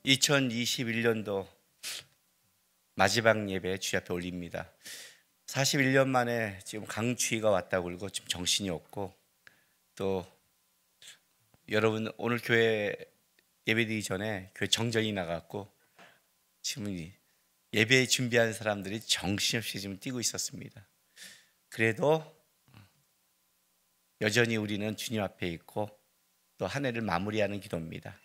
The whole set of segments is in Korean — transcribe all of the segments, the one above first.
2021년도 마지막 예배 주의 앞에 올립니다. 41년 만에 지금 강추위가 왔다고 그러고 지금 정신이 없고, 또 여러분 오늘 교회 예배드리기 전에 교회 정전이 나갔고 지금 예배 준비하는 사람들이 정신없이 지금 뛰고 있었습니다. 그래도 여전히 우리는 주님 앞에 있고 또 한 해를 마무리하는 기도입니다.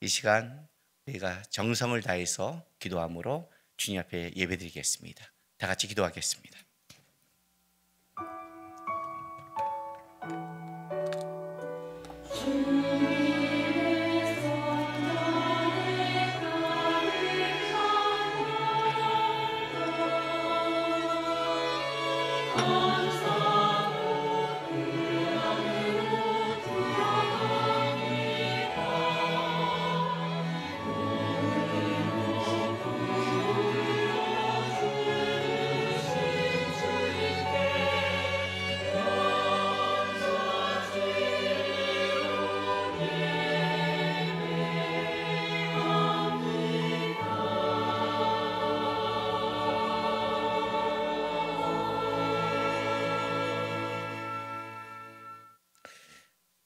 이 시간 우리가 정성을 다해서 기도함으로 주님 앞에 예배드리겠습니다. 다 같이 기도하겠습니다.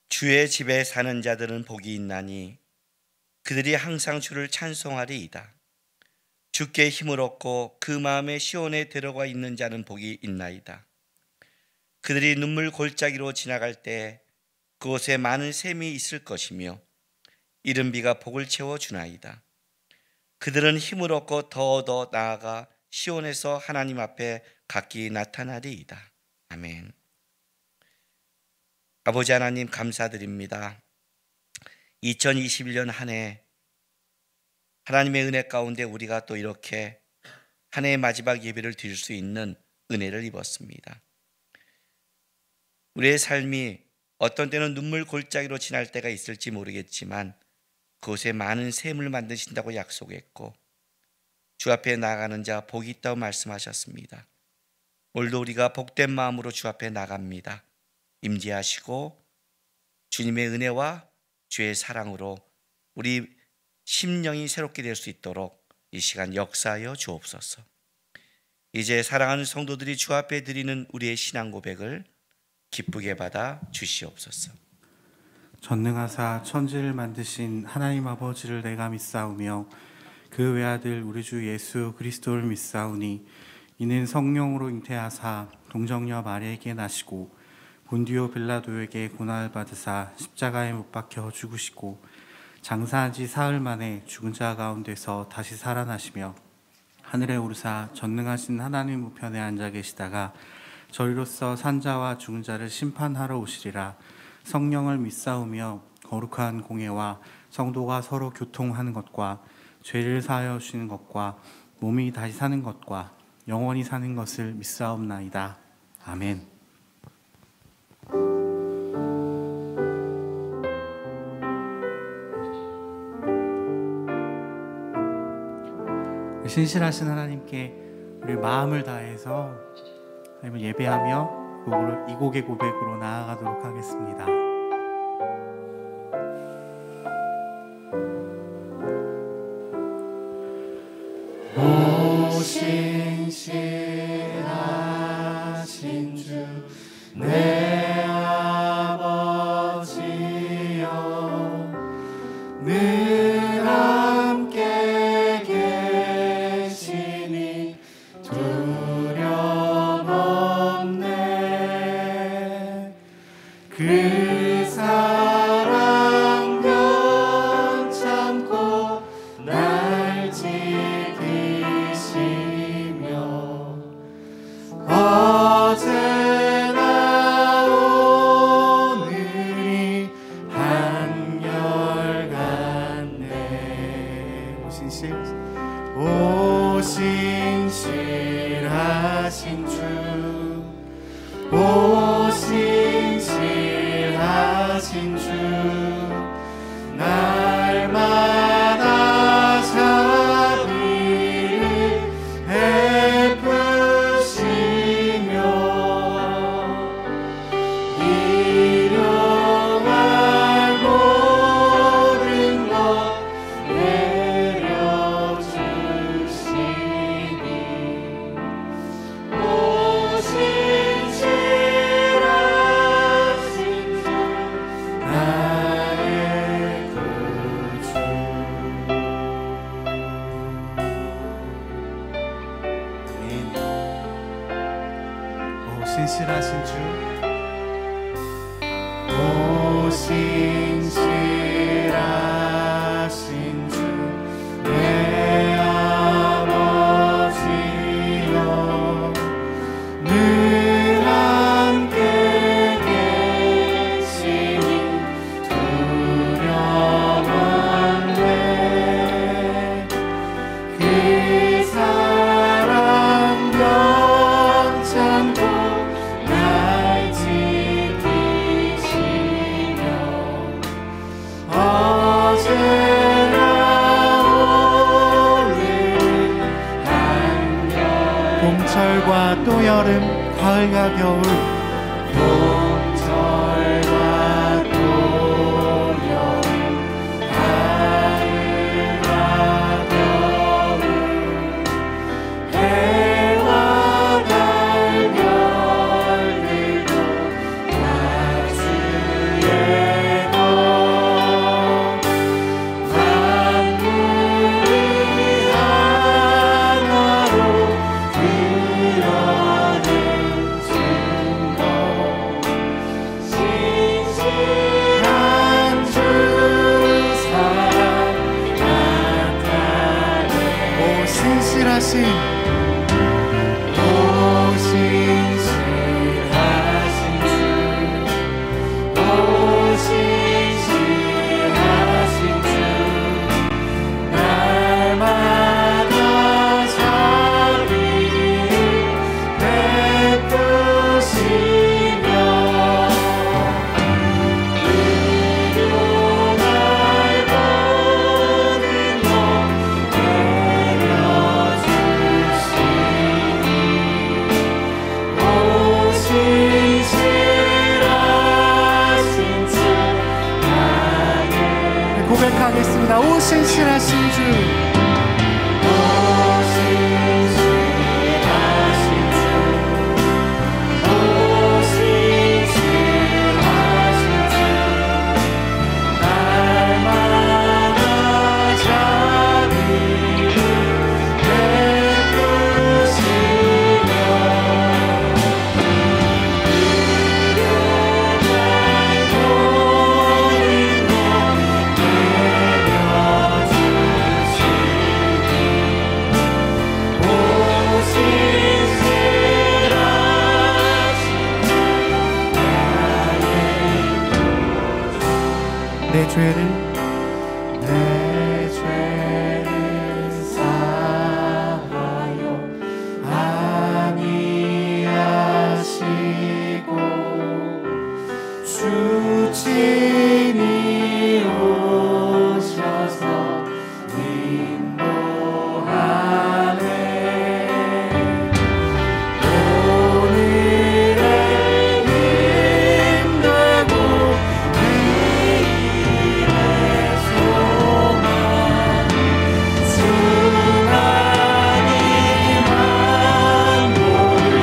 주의 집에 사는 자들은 복이 있나니 그들이 항상 주를 찬송하리이다. 주께 힘을 얻고 그 마음에 시온에 들어가 있는 자는 복이 있나이다. 그들이 눈물 골짜기로 지나갈 때 그곳에 많은 샘이 있을 것이며 이른 비가 복을 채워주나이다. 그들은 힘을 얻고 더 나아가 시온에서 하나님 앞에 각기 나타나리이다. 아멘. 아버지 하나님 감사드립니다. 2021년 한 해 하나님의 은혜 가운데 우리가 또 이렇게 한 해의 마지막 예배를 드릴 수 있는 은혜를 입었습니다. 우리의 삶이 어떤 때는 눈물 골짜기로 지날 때가 있을지 모르겠지만 그곳에 많은 샘을 만드신다고 약속했고 주 앞에 나아가는 자 복이 있다고 말씀하셨습니다. 오늘도 우리가 복된 마음으로 주 앞에 나갑니다. 임재하시고 주님의 은혜와 주의 사랑으로 우리 심령이 새롭게 될 수 있도록 이 시간 역사하여 주옵소서. 이제 사랑하는 성도들이 주 앞에 드리는 우리의 신앙 고백을 기쁘게 받아 주시옵소서. 전능하사 천지를 만드신 하나님 아버지를 내가 믿사오며 그 외아들 우리 주 예수 그리스도를 믿사오니 이는 성령으로 잉태하사 동정녀 마리아에게 나시고 본디오 빌라도에게 고난을 받으사 십자가에 못 박혀 죽으시고 장사한 지 사흘 만에 죽은 자 가운데서 다시 살아나시며 하늘에 오르사 전능하신 하나님 우편에 앉아 계시다가 저리로서 산자와 죽은 자를 심판하러 오시리라. 성령을 믿사오며 거룩한 공예와 성도가 서로 교통하는 것과 죄를 사하여 주시는 것과 몸이 다시 사는 것과 영원히 사는 것을 믿사옵나이다. 아멘. 신실하신 하나님께 우리 마음을 다해서 하나님을 예배하며 이 곡의 고백으로 나아가도록 하겠습니다. 오 신실하신 주 내 아버지여 늘 함께 계시니 두려움 없네. 그 사랑 변참고 날 지키시며 어제나 오늘이 한결같네. 오 신실하신 주, 오 신실하신 주, 날마다 자비를 베푸시며 일용할 모든 것 신실하신 주 내 아버지여 늘 함께 계시니 두려워하네. 그 사랑 변찮고 날 지키시며 어제나 오늘은 한결 봄철과 또 여름 가을과 겨울 봄철과 또 여름 가을과 겨울 해와 달 별들도 다 주의 것 만물이 하나로 드러낸 증거 신실한 주 사랑 나타내. 오 신실하신 오 신실하신 주 오 신실하신 주 날마다 자비를 베푸시며 의료 날 버린 너 내려주시니 오 신실하신 주 나의 고백하겠습니다. 오 신실하신 주 오 신실하신 주 오 신실하신 주 날마다 자비를 베푸시며 의료 날 버린 너 내려주시니 오 신실하신 주 나의 내 죄를 사하여 아니하시고 주 친히 오셔서 인도하네. 오늘의 힘들고 내일의 소망 수많이 만물을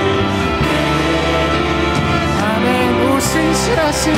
아멘. 오 신실하신 주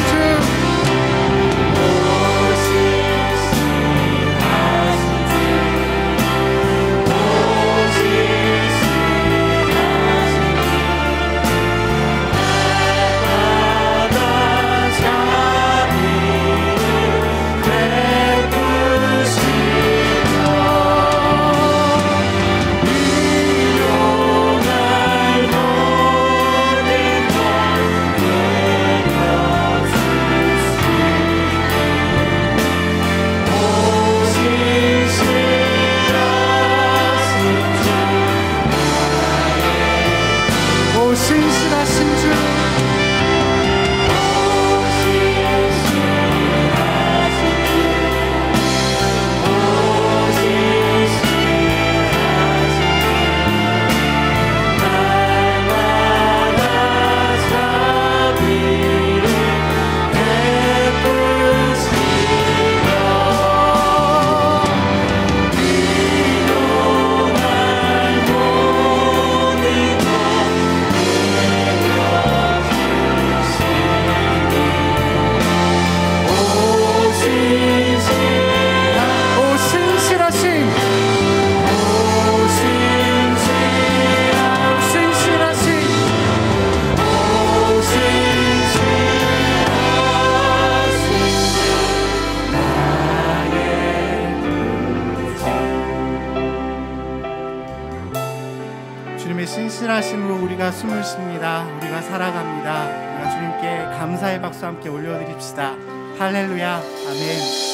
우리가 숨을 쉽니다. 우리가 살아갑니다. 우리가 주님께 감사의 박수 함께 올려드립시다. 할렐루야. 아멘.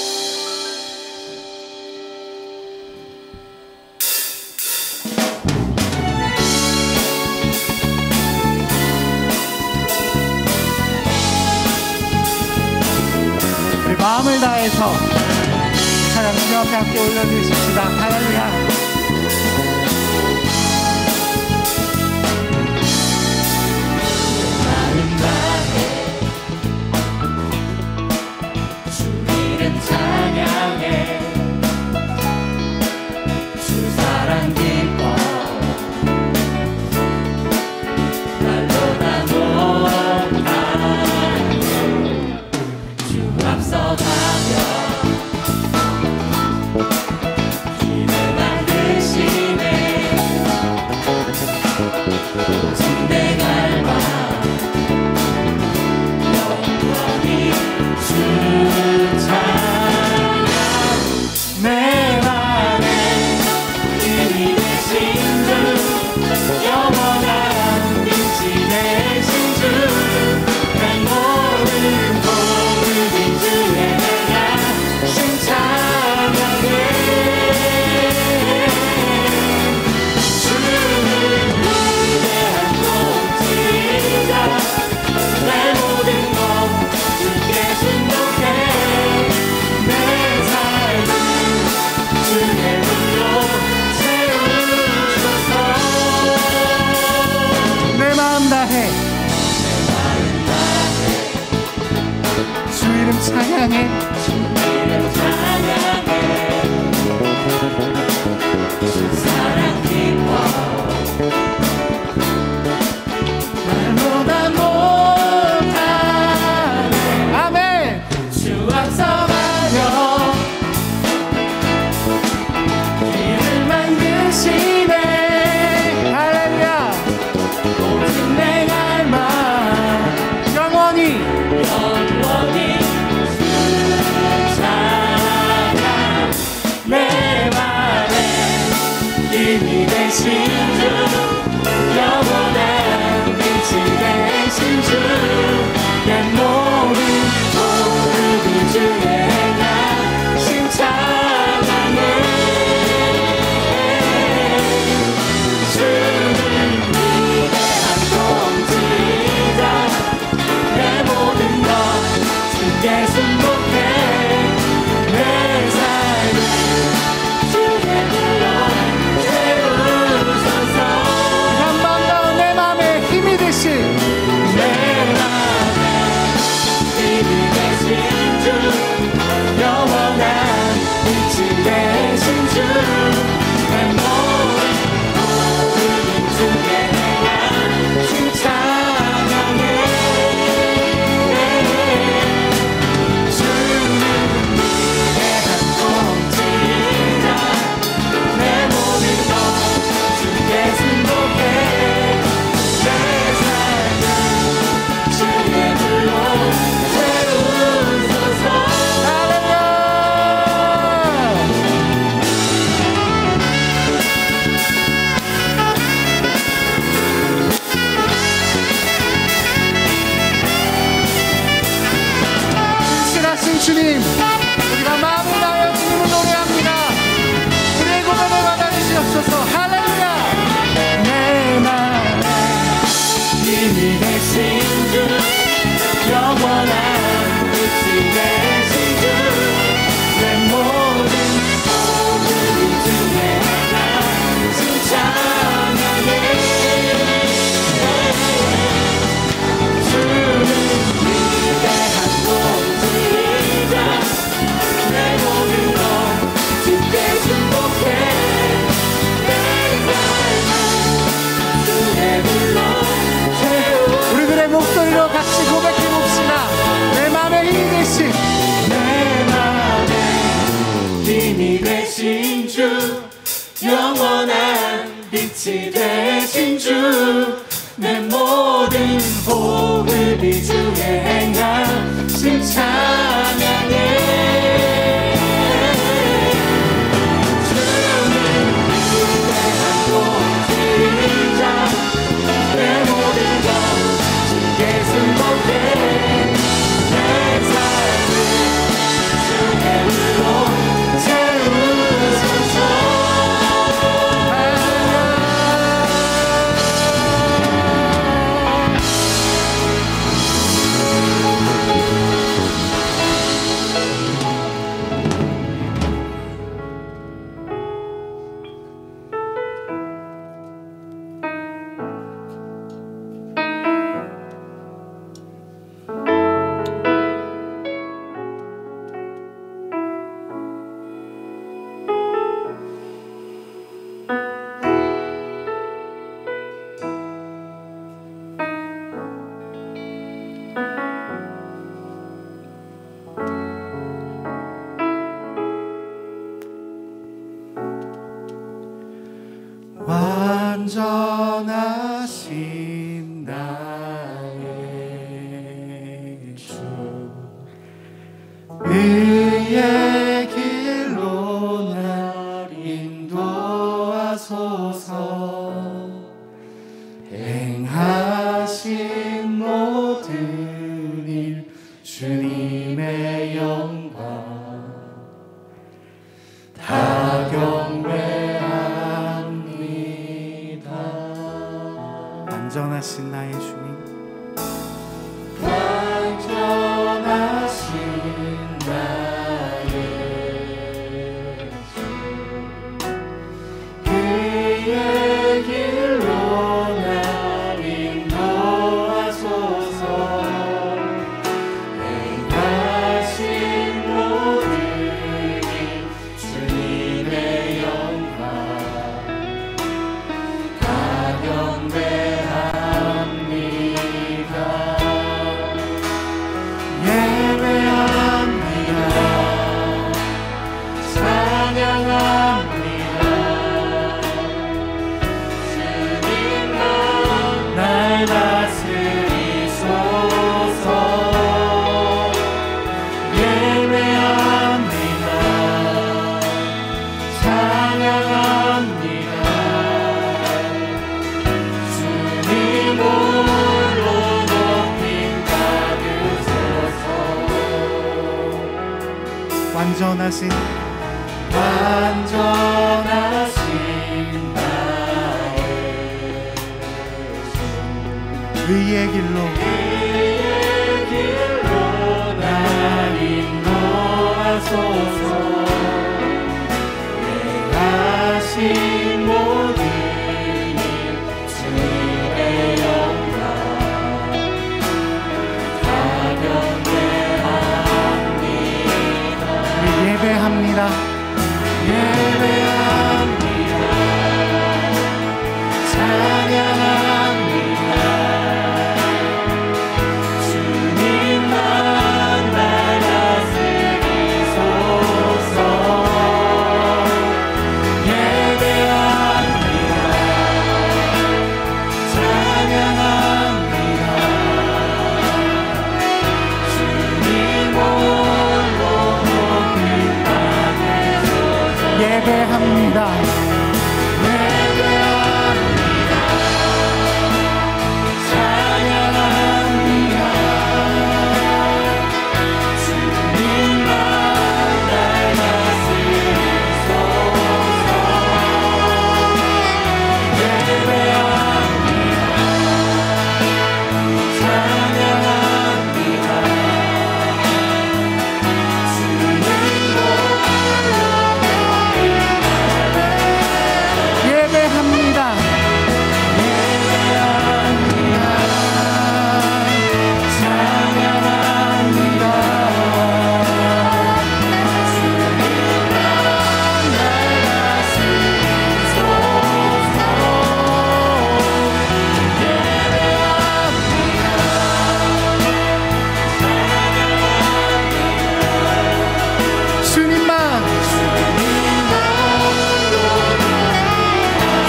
마음을 다해서 찬양 주님 앞에 함께 올려드리십시다. 할렐루야. 마음 다해 주 이름 찬양해 주 사랑 기뻐 말로 다 못하네 주 앞서가며 길을 만드시네 오직 내 갈망 영원히 주 찬양 내 맘에 힘이 되신 주 영원한 빛이 되신 주 내 모든 복을 주의 하신 찬양해 주는 위대한 공지자 내 모든 것 주께 순종해 내 삶을 주의 불로 세우소서 내 마음 다해 주 이름 찬양해 이름 찬양해 주 사랑 기뻐 말로 다 못하네 아멘. 주 앞서가며 길을 만드시네 할렐루야. 오직 내 갈망 영원히 영원히 주 찬양 내 맘에 힘이 되신 주 영원한 빛이 되신 주 내 모든 모습이 주의 행하신 찬양해 주는 위대한 공지자 내 모든 것 주께 순복해 내 삶을 주의 불로 세우소서 한 번 더 내 마음에 힘이 되신 내 맘에 힘이 되신 주 영원한 빛이 되신 주 내 모든 모든 주의 행하신 찬양해 주는 위대한 공지자 내 모든 것 주께 순복해 내 삶을 주의 불로 세우소서 할렐루야. 신하신 주님, 우리가 마음을 다하여 주님을 노래합니다. 우리의 고백을 받아주시옵소서. 할렐루야. 내 맘에 힘이 되신 주 영원한 빛이 되신 주 내 모든 모습이 주의 행하신 찬양해 주는 위대한 공지자 내 모든 것 주께 순복해 내 삶을 주의 불로 세우 우리들의 목소리로 같이 고백해 봅시다. 내 마음에 힘이 되신 내 맘에 힘이 되신 주 영원한 빛이 되신 주 내 모든 호흡이 주의 행하신 찬양해 주는 위대한 공지자 내 의의 길로 날 인도하소서. 행하신 모든 일 주님의 영광 다 경배합니다. 완전하신 나의 주님, 완전하신 나의 주, 그의 길로 날 인도하소서. 행하신 모든 일 주님의 영광 다 경배합니다. 예배합니다. 찬양합니다. 주님만 날 다스리소서. 예배합니다. 찬양합니다. 주님 홀로 높임 받으소서. 완전하신 나의 의의 길로 날 인도하소서. 행하신 모든 일 주의 영광 다 경배합니다. 우리 예배합니다. 예배합니다. 찬양합니다. 주님만 날 다스리소서. 예배합니다. 찬양합니다. 주님 홀로 높임 받으소서. 예배합니다. 예배합니다. 찬양합니다. 주님만 날 다스리소서. 예배합니다. 찬양합니다. 주님 예배합니다. 찬양합니다. 주님만 날 다스리소서. 주님만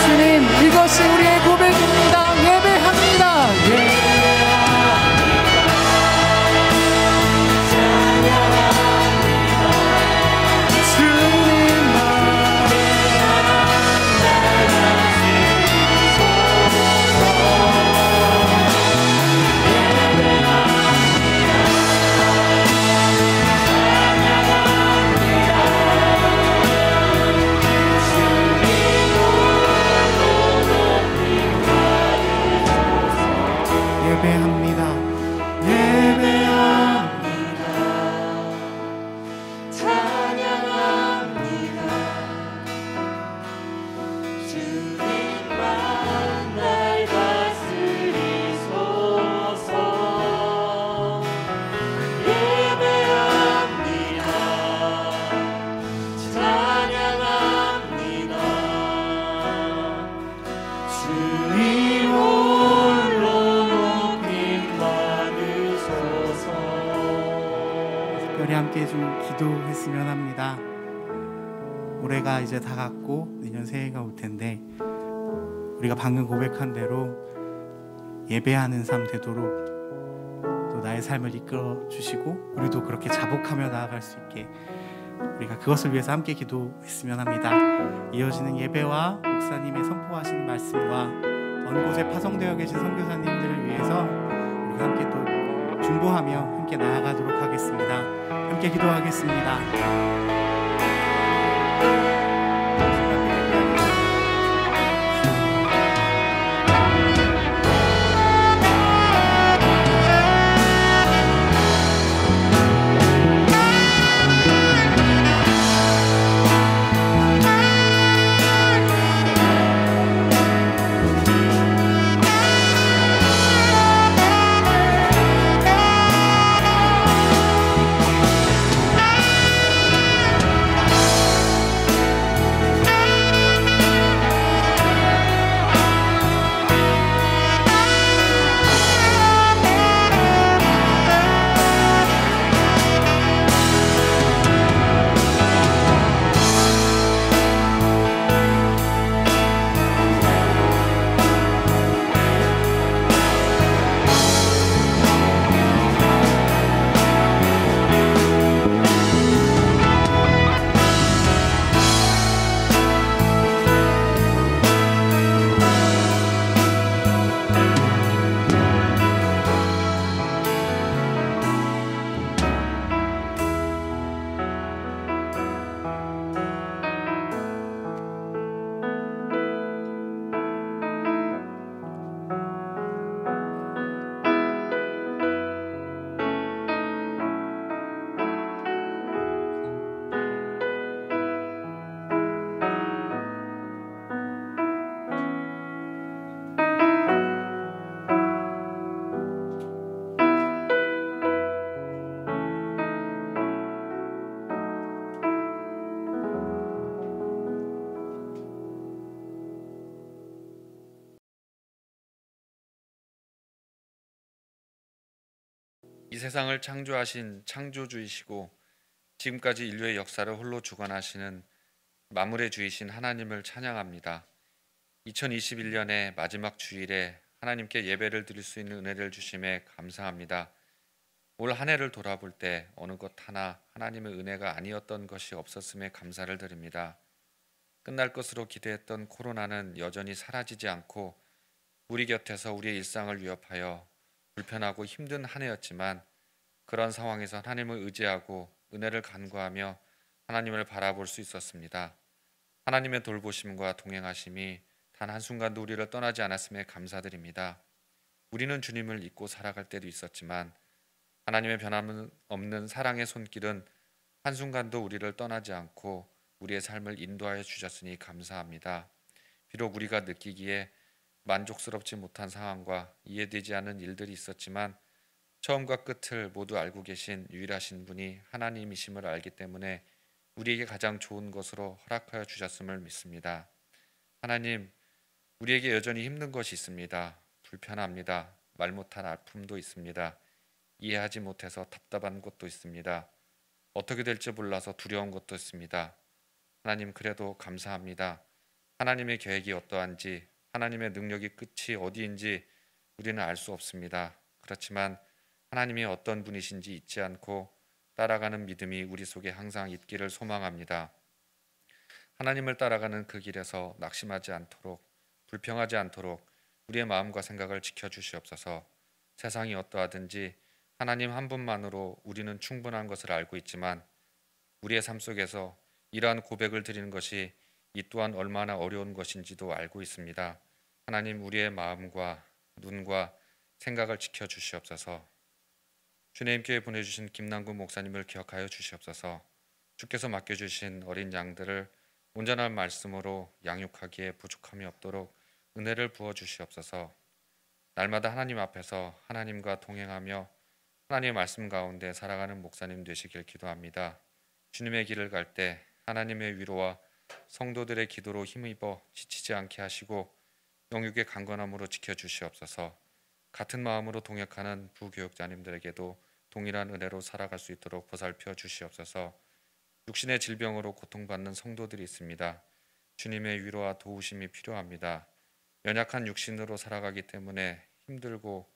주님, 이것이 우리의 고백입니다. 예배합니다. 주님만 예배합니다. 예배합니다. 찬양합니다. 주님만 날 다스리소서. 예배합니다. 찬양합니다. 주님 홀로 높임 받으소서. 특별히 함께 좀 기도했으면 합니다. 올해가 이제 다 갔고 내년 새해가 올 텐데 우리가 방금 고백한 대로 예배하는 삶 되도록 또 또 나의 삶을 이끌어 주시고 우리도 그렇게 자복하며 나아갈 수 있게 우리가 그것을 위해서 함께 기도했으면 합니다. 이어지는 예배와 목사님의 선포하시는 말씀과 어느 곳에 파송되어 계신 선교사님들을 위해서 우리가 함께 또 중보하며 함께 나아가도록 하겠습니다. 함께 기도하겠습니다. 이 세상을 창조하신 창조주이시고 지금까지 인류의 역사를 홀로 주관하시는 만물의 주이신 하나님을 찬양합니다. 2021년의 마지막 주일에 하나님께 예배를 드릴 수 있는 은혜를 주심에 감사합니다. 올 한 해를 돌아볼 때 어느 것 하나 하나님의 은혜가 아니었던 것이 없었음에 감사를 드립니다. 끝날 것으로 기대했던 코로나는 여전히 사라지지 않고 우리 곁에서 우리의 일상을 위협하여 불편하고 힘든 한 해였지만 그런 상황에서 하나님을 의지하고 은혜를 간구하며 하나님을 바라볼 수 있었습니다. 하나님의 돌보심과 동행하심이 단 한순간도 우리를 떠나지 않았음에 감사드립니다. 우리는 주님을 잊고 살아갈 때도 있었지만 하나님의 변함없는 사랑의 손길은 한순간도 우리를 떠나지 않고 우리의 삶을 인도하여 주셨으니 감사합니다. 비록 우리가 느끼기에 만족스럽지 못한 상황과 이해되지 않는 일들이 있었지만 처음과 끝을 모두 알고 계신 유일하신 분이 하나님이심을 알기 때문에 우리에게 가장 좋은 것으로 허락하여 주셨음을 믿습니다. 하나님, 우리에게 여전히 힘든 것이 있습니다. 불편합니다. 말 못한 아픔도 있습니다. 이해하지 못해서 답답한 것도 있습니다. 어떻게 될지 몰라서 두려운 것도 있습니다. 하나님, 그래도 감사합니다. 하나님의 계획이 어떠한지, 하나님의 능력이 끝이 어디인지 우리는 알 수 없습니다. 그렇지만 하나님이 어떤 분이신지 잊지 않고 따라가는 믿음이 우리 속에 항상 있기를 소망합니다. 하나님을 따라가는 그 길에서 낙심하지 않도록, 불평하지 않도록 우리의 마음과 생각을 지켜주시옵소서. 세상이 어떠하든지 하나님 한 분만으로 우리는 충분한 것을 알고 있지만 우리의 삶 속에서 이러한 고백을 드리는 것이 이 또한 얼마나 어려운 것인지도 알고 있습니다. 하나님, 우리의 마음과 눈과 생각을 지켜주시옵소서. 주님께 보내주신 김남구 목사님을 기억하여 주시옵소서. 주께서 맡겨주신 어린 양들을 온전한 말씀으로 양육하기에 부족함이 없도록 은혜를 부어주시옵소서. 날마다 하나님 앞에서 하나님과 동행하며 하나님의 말씀 가운데 살아가는 목사님 되시길 기도합니다. 주님의 길을 갈 때 하나님의 위로와 성도들의 기도로 힘입어 지치지 않게 하시고 영육의 강건함으로 지켜주시옵소서. 같은 마음으로 동역하는 부교육자님들에게도 동일한 은혜로 살아갈 수 있도록 보살펴 주시옵소서. 육신의 질병으로 고통받는 성도들이 있습니다. 주님의 위로와 도우심이 필요합니다. 연약한 육신으로 살아가기 때문에 힘들고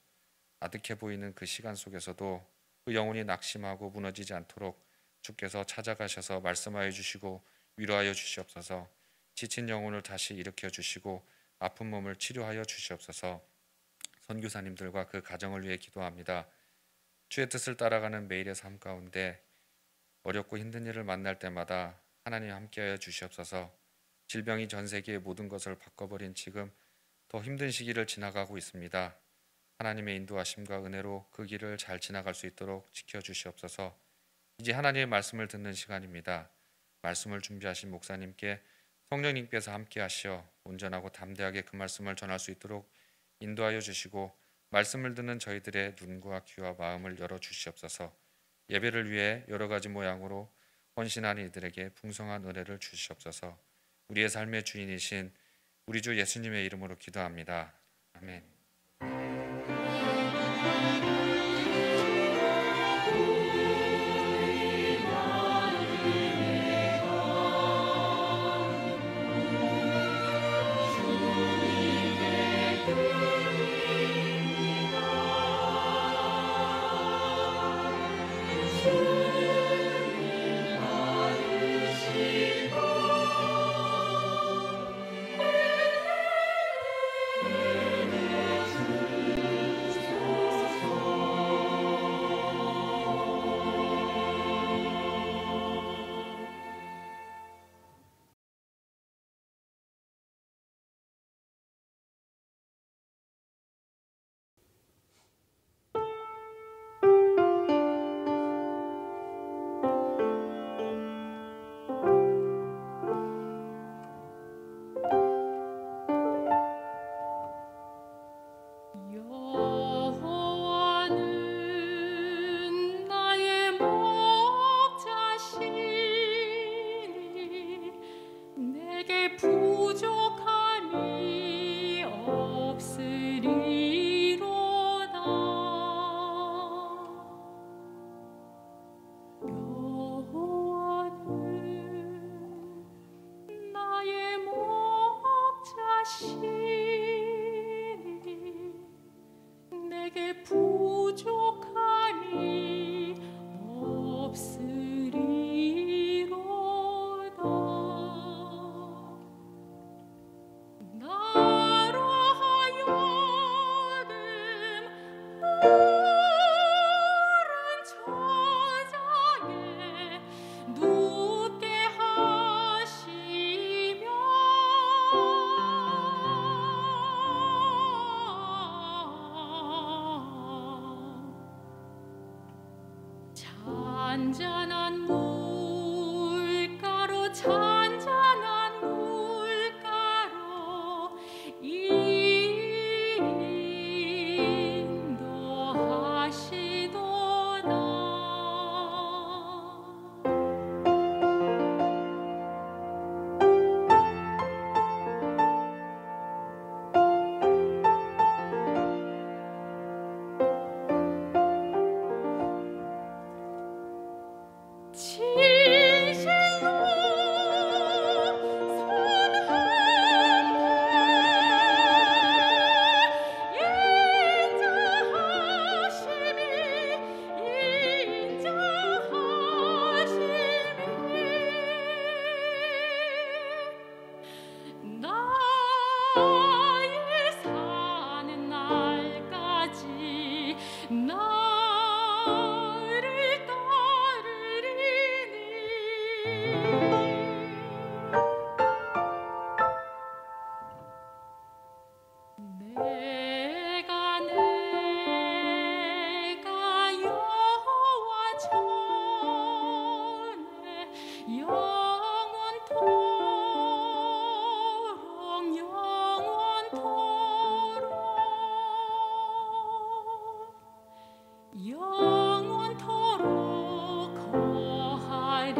아득해 보이는 그 시간 속에서도 그 영혼이 낙심하고 무너지지 않도록 주께서 찾아가셔서 말씀하여 주시고 위로하여 주시옵소서. 지친 영혼을 다시 일으켜 주시고 아픈 몸을 치료하여 주시옵소서. 선교사님들과 그 가정을 위해 기도합니다. 주의 뜻을 따라가는 매일의 삶 가운데 어렵고 힘든 일을 만날 때마다 하나님 함께하여 주시옵소서. 질병이 전 세계의 모든 것을 바꿔버린 지금 더 힘든 시기를 지나가고 있습니다. 하나님의 인도하심과 은혜로 그 길을 잘 지나갈 수 있도록 지켜주시옵소서. 이제 하나님의 말씀을 듣는 시간입니다. 말씀을 준비하신 목사님께 성령님께서 함께하시어 온전하고 담대하게 그 말씀을 전할 수 있도록 인도하여 주시고 말씀을 듣는 저희들의 눈과 귀와 마음을 열어주시옵소서. 예배를 위해 여러 가지 모양으로 헌신하는 이들에게 풍성한 은혜를 주시옵소서. 우리의 삶의 주인이신 우리 주 예수님의 이름으로 기도합니다. 아멘. 잔잔한 물가로 잔잔한 물가로 인도하시도다. 나의 사는 날까지 나를 따르리니 내가 여호와 전에 영원토록 거하리로다.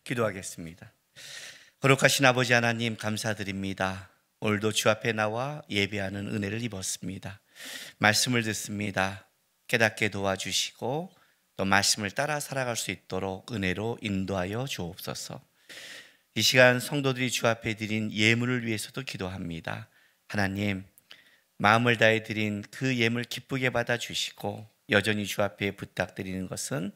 기도하겠습니다. 거룩하신 아버지 하나님 감사드립니다. 오늘도 주 앞에 나와 예배하는 은혜를 입었습니다. 말씀을 듣습니다. 깨닫게 도와주시고 또 말씀을 따라 살아갈 수 있도록 은혜로 인도하여 주옵소서. 이 시간 성도들이 주 앞에 드린 예물을 위해서도 기도합니다. 하나님, 마음을 다해 드린 그 예물 기쁘게 받아주시고 여전히 주 앞에 부탁드리는 것은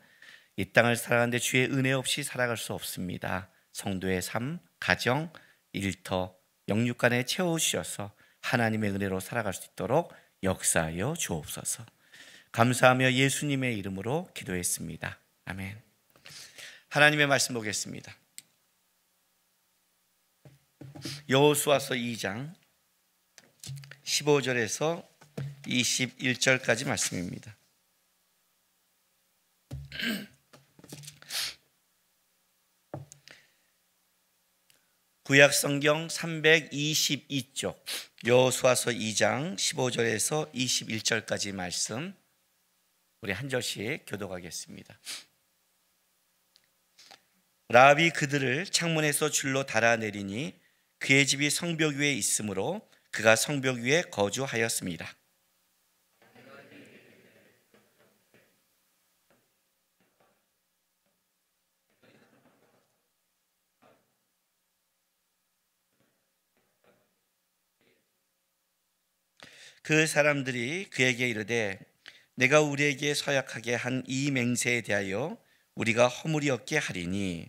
이 땅을 살아가는데 주의 은혜 없이 살아갈 수 없습니다. 성도의 삶, 가정, 일터, 영육간에 채워주셔서 하나님의 은혜로 살아갈 수 있도록 역사하여 주옵소서. 감사하며 예수님의 이름으로 기도했습니다. 아멘. 하나님의 말씀 보겠습니다. 여호수아서 2장 15절에서 21절까지 말씀입니다. 구약 성경 322쪽 여호수아서 2장 15절에서 21절까지 말씀 우리 한 절씩 교독하겠습니다. 라합이 그들을 창문에서 줄로 달아내리니 그의 집이 성벽 위에 있으므로 그가 성벽 위에 거주하였습니다. 그 사람들이 그에게 이르되 내가 우리에게 서약하게 한 이 맹세에 대하여 우리가 허물이 없게 하리니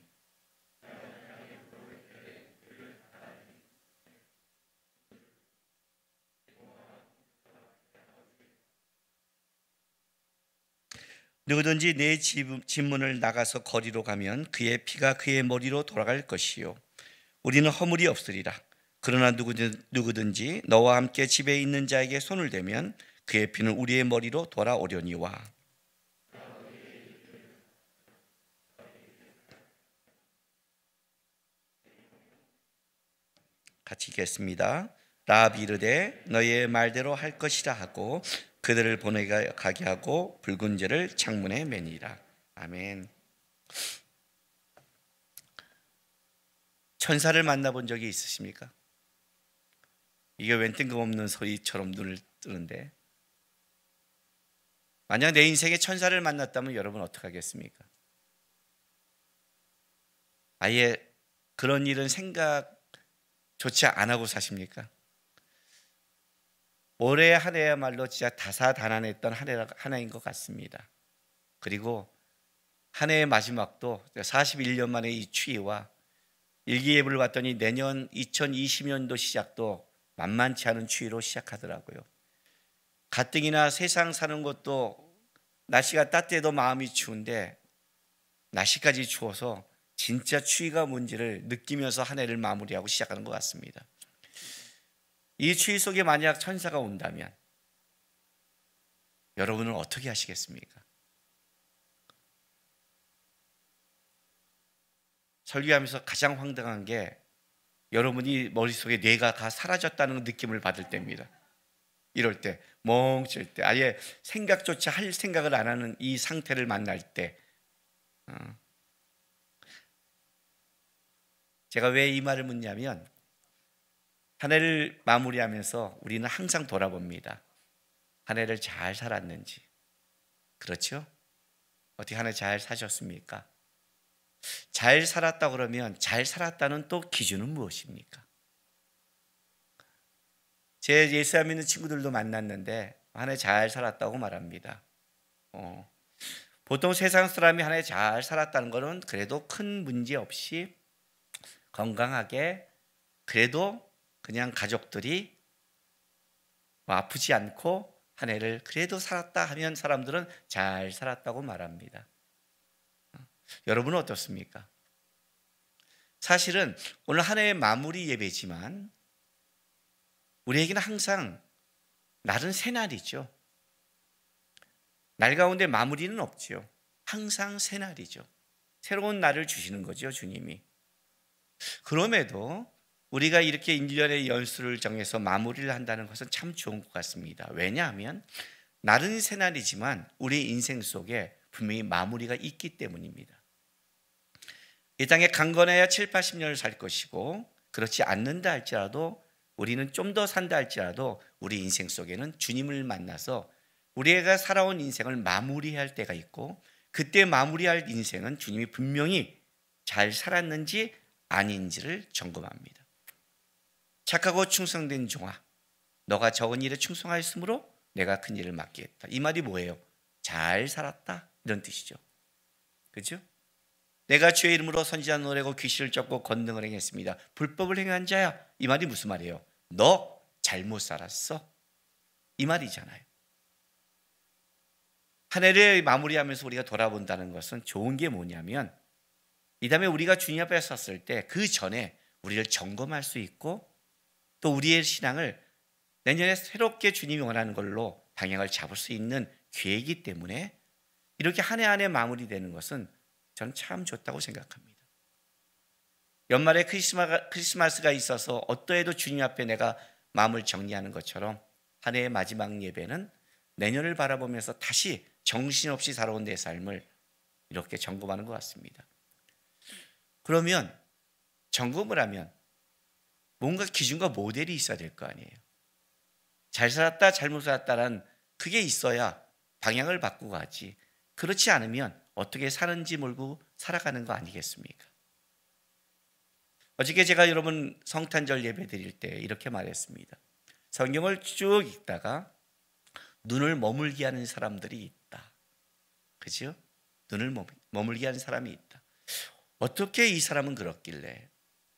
누구든지 내 집문을 나가서 거리로 가면 그의 피가 그의 머리로 돌아갈 것이요 우리는 허물이 없으리라. 그러나 누구든지 너와 함께 집에 있는 자에게 손을 대면 그의 피는 우리의 머리로 돌아오려니와. 같이 읽겠습니다. 라합이 이르되 너희의 말대로 할 것이라 하고 그들을 보내가게 하고 붉은 재를 창문에 매니라. 아멘. 천사를 만나본 적이 있으십니까? 이게 웬 뜬금없는 소리처럼 눈을 뜨는데 만약 내 인생에 천사를 만났다면 여러분 어떻게 하겠습니까? 아예 그런 일은 생각조차 안 하고 사십니까? 올해 한 해야말로 진짜 다사다난했던 한 해인 것 같습니다. 그리고 한 해의 마지막도 41년 만에 이 추위와 일기예보를 봤더니 내년 2020년도 시작도 만만치 않은 추위로 시작하더라고요. 가뜩이나 세상 사는 것도 날씨가 따뜻해도 마음이 추운데 날씨까지 추워서 진짜 추위가 뭔지를 느끼면서 한 해를 마무리하고 시작하는 것 같습니다. 이 추위 속에 만약 천사가 온다면 여러분은 어떻게 하시겠습니까? 설교하면서 가장 황당한 게 여러분이 머릿속에 뇌가 다 사라졌다는 느낌을 받을 때입니다. 이럴 때, 멍칠 때, 아예 생각조차 할 생각을 안 하는 이 상태를 만날 때 제가 왜 이 말을 묻냐면 한 해를 마무리하면서 우리는 항상 돌아봅니다. 한 해를 잘 살았는지. 그렇죠? 어떻게 한 해 잘 사셨습니까? 잘 살았다 그러면 잘 살았다는 또 기준은 무엇입니까? 제 예수 안 믿는 친구들도 만났는데 한 해 잘 살았다고 말합니다. 보통 세상 사람이 한 해 잘 살았다는 것은 그래도 큰 문제 없이 건강하게 그래도 그냥 가족들이 아프지 않고 한 해를 그래도 살았다 하면 사람들은 잘 살았다고 말합니다. 여러분은 어떻습니까? 사실은 오늘 한 해의 마무리 예배지만 우리에게는 항상 날은 새날이죠. 날 가운데 마무리는 없죠. 항상 새날이죠. 새로운 날을 주시는 거죠, 주님이. 그럼에도 우리가 이렇게 1년의 연수를 정해서 마무리를 한다는 것은 참 좋은 것 같습니다. 왜냐하면 날은 새날이지만 우리 인생 속에 분명히 마무리가 있기 때문입니다. 이 땅에 강건해야 7, 80년을 살 것이고 그렇지 않는다 할지라도 우리는 좀 더 산다 할지라도 우리 인생 속에는 주님을 만나서 우리가 살아온 인생을 마무리할 때가 있고 그때 마무리할 인생은 주님이 분명히 잘 살았는지 아닌지를 점검합니다. 착하고 충성된 종아, 너가 적은 일에 충성하였으므로 내가 큰 일을 맡기겠다. 이 말이 뭐예요? 잘 살았다 이런 뜻이죠. 그렇죠? 내가 주의 이름으로 선지자 노래고 귀신을 쫓고 권능을 행했습니다. 불법을 행한 자야. 이 말이 무슨 말이에요? 너 잘못 살았어. 이 말이잖아요. 한 해를 마무리하면서 우리가 돌아본다는 것은 좋은 게 뭐냐면 이 다음에 우리가 주님 앞에 섰을 때 그 전에 우리를 점검할 수 있고 또 우리의 신앙을 내년에 새롭게 주님이 원하는 걸로 방향을 잡을 수 있는 기회이기 때문에 이렇게 한 해 한 해 마무리되는 것은 저는 참 좋다고 생각합니다. 연말에 크리스마스가 있어서 어떠해도 주님 앞에 내가 마음을 정리하는 것처럼 한 해의 마지막 예배는 내년을 바라보면서 다시 정신없이 살아온 내 삶을 이렇게 점검하는 것 같습니다. 그러면 점검을 하면 뭔가 기준과 모델이 있어야 될 거 아니에요. 잘 살았다 잘못 살았다란 그게 있어야 방향을 바꾸고 하지. 그렇지 않으면 어떻게 사는지 모르고 살아가는 거 아니겠습니까? 어저께 제가 여러분 성탄절 예배 드릴 때 이렇게 말했습니다. 성경을 쭉 읽다가 눈을 머물게 하는 사람들이 있다. 그죠? 눈을 머물게 하는 사람이 있다. 어떻게 이 사람은 그렇길래?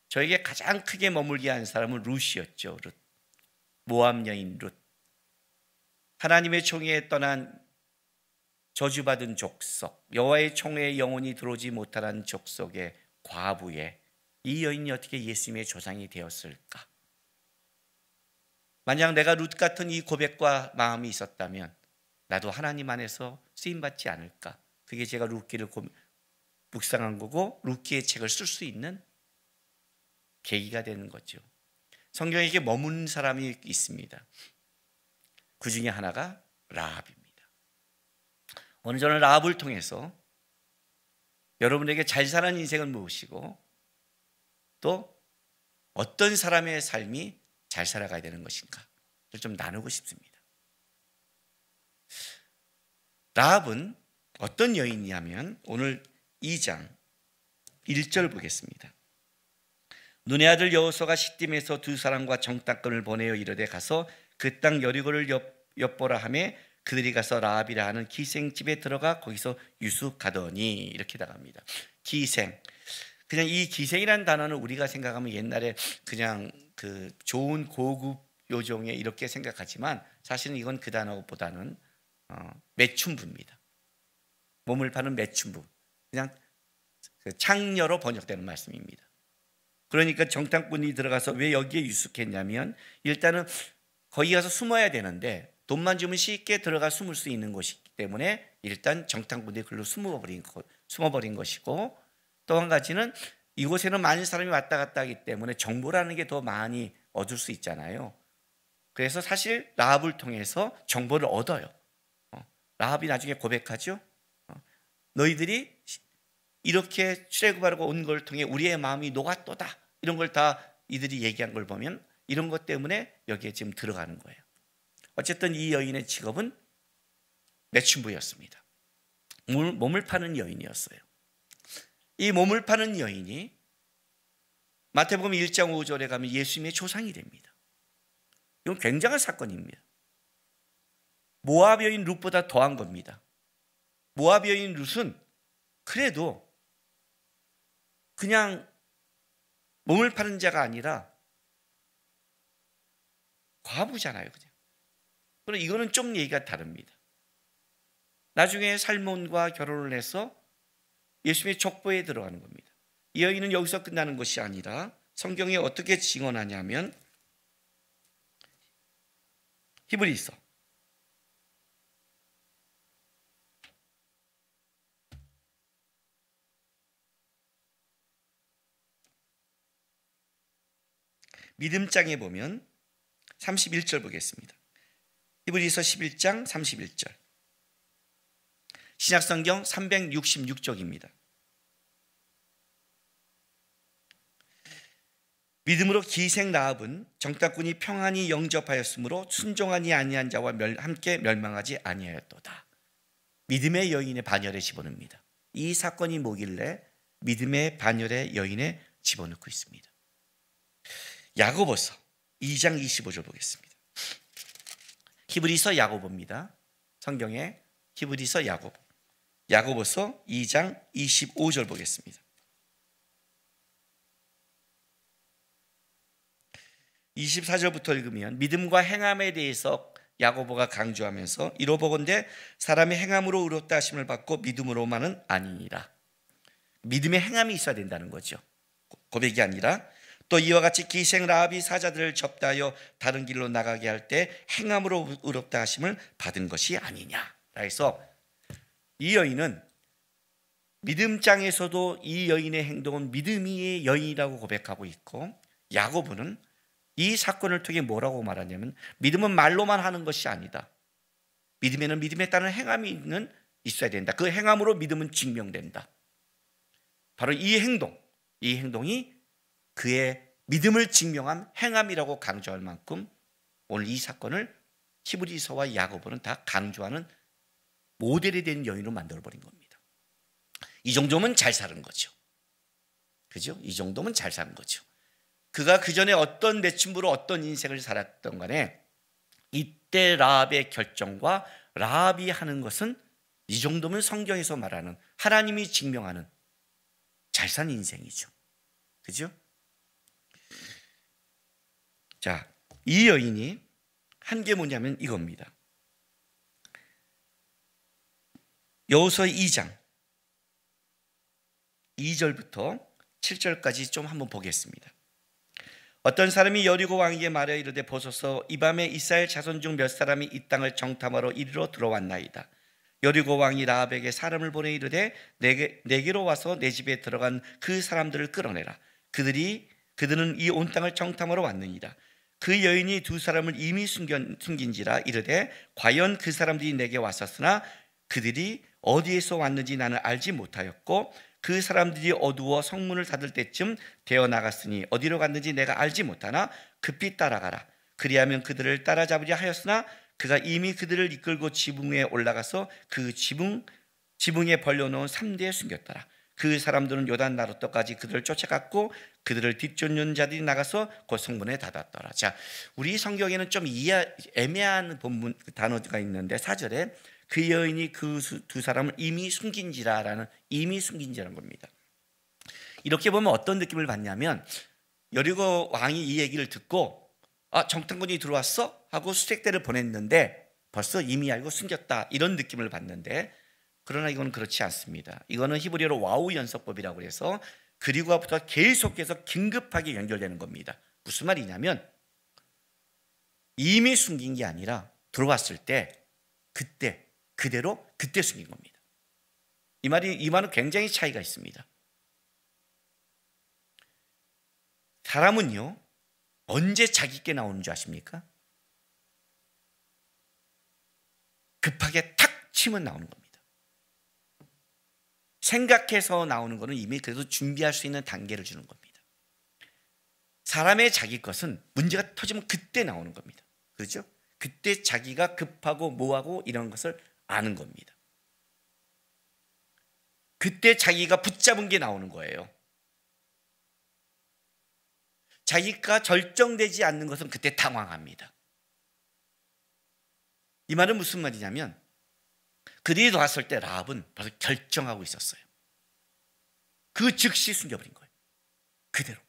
저에게 가장 크게 머물게 하는 사람은 룻이었죠. 룻. 모압 여인 룻. 하나님의 총회에 떠난 저주받은 족속, 여호와의 총회에 영원히 들어오지 못하는 족속의 과부에 이 여인이 어떻게 예수님의 조상이 되었을까? 만약 내가 룻 같은 이 고백과 마음이 있었다면 나도 하나님 안에서 쓰임받지 않을까? 그게 제가 룻기를 묵상한 거고 룻기의 책을 쓸 수 있는 계기가 되는 거죠. 성경에 머문 사람이 있습니다. 그 중에 하나가 라합입니다. 오늘 저는 라합을 통해서 여러분에게 잘 사는 인생은 무엇이고 또 어떤 사람의 삶이 잘 살아가야 되는 것인가를 좀 나누고 싶습니다. 라합은 어떤 여인이냐면 오늘 2장 1절 보겠습니다. 눈의 아들 여호수아가 시딤에서 두 사람과 정탐꾼을 보내어 이르되 가서 그 땅 여리고를 엿보라 하며 그들이 가서 라합이라 하는 기생집에 들어가 거기서 유숙하더니 이렇게 나갑니다. 기생. 그냥 이 기생이라는 단어는 우리가 생각하면 옛날에 그냥 그 좋은 고급 요종에 이렇게 생각하지만 사실은 이건 그 단어보다는 매춘부입니다. 몸을 파는 매춘부. 그냥 창녀로 번역되는 말씀입니다. 그러니까 정탐꾼이 들어가서 왜 여기에 유숙했냐면 일단은 거기 가서 숨어야 되는데 돈만 주면 쉽게 들어가 숨을 수 있는 곳이기 때문에 일단 정탐꾼들이 글로 숨어버린 것이고 또 한 가지는 이곳에는 많은 사람이 왔다 갔다 하기 때문에 정보라는 게 더 많이 얻을 수 있잖아요. 그래서 사실 라합을 통해서 정보를 얻어요. 라합이 나중에 고백하죠. 너희들이 이렇게 출애굽하려고 온 걸 통해 우리의 마음이 녹았도다. 이런 걸 다 이들이 얘기한 걸 보면 이런 것 때문에 여기에 지금 들어가는 거예요. 어쨌든 이 여인의 직업은 매춘부였습니다. 몸을 파는 여인이었어요. 이 몸을 파는 여인이 마태복음 1장 5절에 가면 예수님의 조상이 됩니다. 이건 굉장한 사건입니다. 모압 여인 룻보다 더한 겁니다. 모압 여인 룻은 그래도 그냥 몸을 파는 자가 아니라 과부잖아요. 그냥. 그럼 이거는 좀 얘기가 다릅니다. 나중에 살몬과 결혼을 해서 예수님의 족보에 들어가는 겁니다. 이 여인은 여기서 끝나는 것이 아니라 성경에 어떻게 증언하냐면 히브리서 믿음장에 보면 31절 보겠습니다. 히브리서 11장 31절. 신약성경 366쪽입니다. 믿음으로 기생 라합은 정탐꾼이 평안히 영접하였으므로 순종하니 아니한 자와 함께 멸망하지 아니하였도다. 믿음의 여인의 반열에 집어넣습니다. 이 사건이 뭐길래 믿음의 반열에 여인에 집어넣고 있습니다. 야고보서 2장 25절 보겠습니다. 히브리서 야고보입니다. 성경에 히브리서 야고보. 야고보서 2장 25절 보겠습니다. 24절부터 읽으면 믿음과 행함에 대해서 야고보가 강조하면서 이로보건대 사람이 행함으로 의롭다 하심을 받고 믿음으로만은 아니니라. 믿음의 행함이 있어야 된다는 거죠. 고백이 아니라. 또 이와 같이 기생 라합이 사자들을 접다하여 다른 길로 나가게 할 때 행함으로 의롭다 하심을 받은 것이 아니냐. 그래서 이 여인은 믿음장에서도 이 여인의 행동은 믿음의 여인이라고 고백하고 있고, 야고보는 이 사건을 통해 뭐라고 말하냐면 믿음은 말로만 하는 것이 아니다. 믿음에는 믿음에 따른 행함이 있어야 된다. 그 행함으로 믿음은 증명된다. 바로 이 행동이 그의 믿음을 증명한 행함이라고 강조할 만큼 오늘 이 사건을 히브리서와 야고보는 다 강조하는 모델이 된 여인으로 만들어버린 겁니다. 이 정도면 잘 사는 거죠. 그죠? 이 정도면 잘 사는 거죠. 그가 그 전에 어떤 매춘부로 어떤 인생을 살았던 간에 이때 라합의 결정과 라합이 하는 것은 이 정도면 성경에서 말하는 하나님이 증명하는 잘 산 인생이죠. 그죠? 자, 이 여인이 한 게 뭐냐면 이겁니다. 여호수아 2장 2절부터 7절까지 좀 한번 보겠습니다. 어떤 사람이 여리고 왕에게 말하여 이르되 보소서 이 밤에 이스라엘 자손 중 몇 사람이 이 땅을 정탐하러 이리로 들어왔나이다. 여리고 왕이 라합에게 사람을 보내 이르되 내게로 와서 내 집에 들어간 그 사람들을 끌어내라. 그들은 이 온 땅을 정탐하러 왔느니라. 그 여인이 두 사람을 이미 숨긴지라 이르되 과연 그 사람들이 내게 왔었으나 그들이 어디에서 왔는지 나는 알지 못하였고 그 사람들이 어두워 성문을 닫을 때쯤 되어 나갔으니 어디로 갔는지 내가 알지 못하나 급히 따라가라. 그리하면 그들을 따라잡으려 하였으나 그가 이미 그들을 이끌고 지붕에 올라가서 그 지붕에 벌려놓은 3대에 숨겼더라. 그 사람들은 요단 나루터까지 그들을 쫓아갔고 그들을 뒤쫓는 자들이 나가서 곧 성문에 닫았더라. 자, 우리 성경에는 좀 애매한 본문 단어가 있는데 4절에 그 여인이 그 두 사람을 이미 숨긴지라는 겁니다. 이렇게 보면 어떤 느낌을 받냐면 여리고 왕이 이 얘기를 듣고 정탐꾼이 들어왔어? 하고 수색대를 보냈는데 벌써 이미 알고 숨겼다 이런 느낌을 받는데, 그러나 이건 그렇지 않습니다. 이거는 히브리어로 와우 연속법이라고 해서 그리고부터 계속해서 긴급하게 연결되는 겁니다. 무슨 말이냐면 이미 숨긴 게 아니라 들어왔을 때 그대로 숨긴 겁니다. 이 말은 굉장히 차이가 있습니다. 사람은요 언제 자기께 나오는 줄 아십니까? 급하게 탁 치면 나오는 겁니다. 생각해서 나오는 것은 이미 그래도 준비할 수 있는 단계를 주는 겁니다. 사람의 자기 것은 문제가 터지면 그때 나오는 겁니다. 그렇죠? 그때 자기가 급하고 뭐하고 이런 것을 아는 겁니다. 그때 자기가 붙잡은 게 나오는 거예요. 자기가 결정되지 않는 것은 그때 당황합니다. 이 말은 무슨 말이냐면 그들이 왔을 때 라합은 벌써 결정하고 있었어요. 그 즉시 숨겨버린 거예요. 그대로.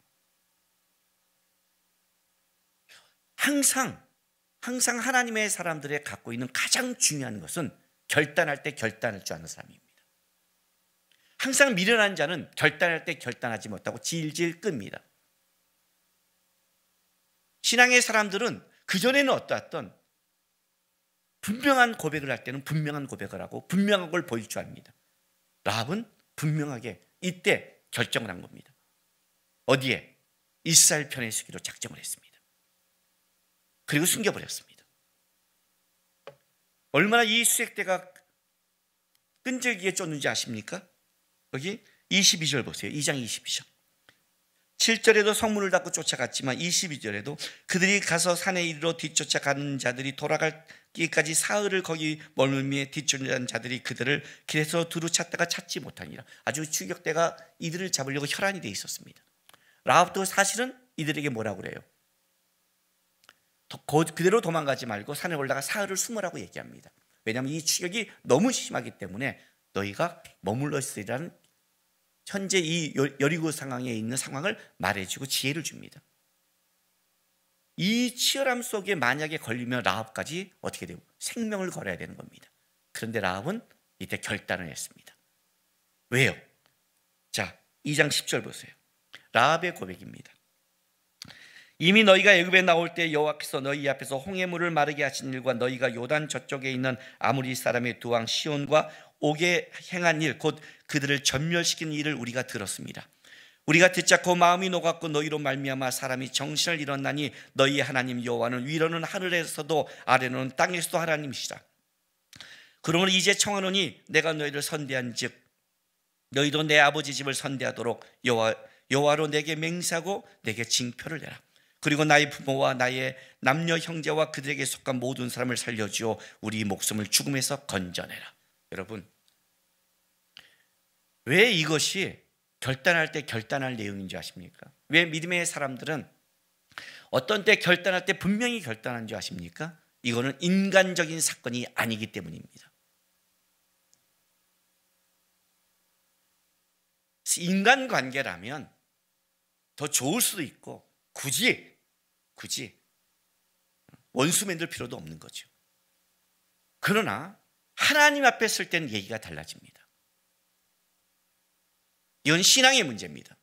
항상 하나님의 사람들의 갖고 있는 가장 중요한 것은 결단할 때 결단할 줄 아는 사람입니다. 항상 미련한 자는 결단할 때 결단하지 못하고 질질 끕니다. 신앙의 사람들은 그전에는 어떠했던 분명한 고백을 할 때는 분명한 고백을 하고 분명한 걸 보일 줄 압니다. 라합은 분명하게 이때 결정을 한 겁니다. 어디에? 이스라엘 편에 서기로 작정을 했습니다. 그리고 숨겨버렸습니다. 얼마나 이 수색대가 끈질기게 쫓는지 아십니까? 여기 22절 보세요. 2장 22절. 7절에도 성문을 닫고 쫓아갔지만 22절에도 그들이 가서 산에 이르러 뒤쫓아가는 자들이 돌아가기까지 사흘을 거기 머물며 뒤쫓아가는 자들이 그들을 길에서 두루 찾다가 찾지 못하니라. 아주 추격대가 이들을 잡으려고 혈안이 돼 있었습니다. 라합도 사실은 이들에게 뭐라고 그래요? 그대로 도망가지 말고 산에 올라가 사흘을 숨으라고 얘기합니다. 왜냐하면 이 추격이 너무 심하기 때문에 너희가 머물러 있으리라는 현재 이 여리고 상황에 있는 상황을 말해주고 지혜를 줍니다. 이 치열함 속에 만약에 걸리면 라합까지 어떻게 되고 생명을 걸어야 되는 겁니다. 그런데 라합은 이때 결단을 했습니다. 왜요? 자, 2장 10절 보세요. 라합의 고백입니다. 이미 너희가 애굽에 나올 때 여호와께서 너희 앞에서 홍해물을 마르게 하신 일과 너희가 요단 저쪽에 있는 아모리 사람의 두 왕 시온과 옥에 행한 일, 곧 그들을 전멸시킨 일을 우리가 들었습니다. 우리가 듣자고 마음이 녹았고 너희로 말미암아 사람이 정신을 잃었나니 너희의 하나님 여호와는 위로는 하늘에서도 아래로는 땅에서도 하나님이시라. 그러므로 이제 청하노니 내가 너희를 선대한즉 너희도 내 아버지 집을 선대하도록 여호와로 내게 맹세하고 내게 징표를 내라. 그리고 나의 부모와 나의 남녀 형제와 그들에게 속한 모든 사람을 살려주어 우리 목숨을 죽음에서 건져내라. 여러분, 왜 이것이 결단할 때 결단할 내용인 줄 아십니까? 왜 믿음의 사람들은 어떤 때 결단할 때 분명히 결단한 줄 아십니까? 이거는 인간적인 사건이 아니기 때문입니다. 인간관계라면 더 좋을 수도 있고 굳이 원수 맺을 필요도 없는 거죠. 그러나 하나님 앞에 쓸 때는 얘기가 달라집니다. 이건 신앙의 문제입니다.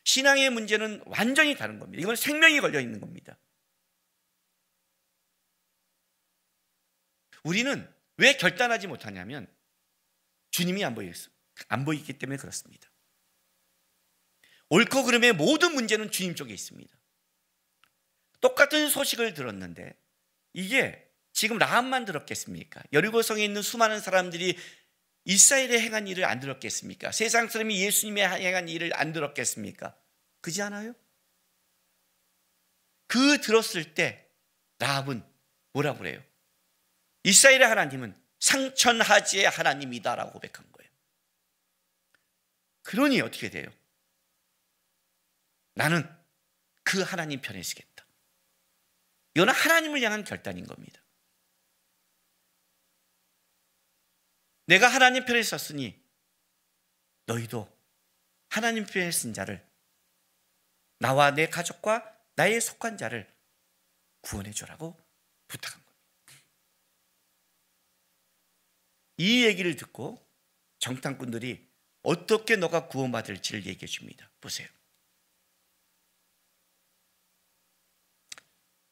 신앙의 문제는 완전히 다른 겁니다. 이건 생명이 걸려 있는 겁니다. 우리는 왜 결단하지 못하냐면 주님이 안 보이기 때문에 그렇습니다. 옳고 그름의 모든 문제는 주님 쪽에 있습니다. 똑같은 소식을 들었는데 이게 지금 라합만 들었겠습니까? 여리고성에 있는 수많은 사람들이 이스라엘에 행한 일을 안 들었겠습니까? 세상 사람이 예수님의 행한 일을 안 들었겠습니까? 그지 않아요? 그 들었을 때 라합은 뭐라고 그래요? 이스라엘의 하나님은 상천하지의 하나님이다라고 고백한 거예요. 그러니 어떻게 돼요? 나는 그 하나님 편에 서겠다. 이거는 하나님을 향한 결단인 겁니다. 내가 하나님 편에 섰으니 너희도 하나님 편에 쓴 자를, 나와 내 가족과 나의 속한 자를 구원해 주라고 부탁한 겁니다. 이 얘기를 듣고 정탐꾼들이 어떻게 너가 구원받을지를 얘기해 줍니다. 보세요.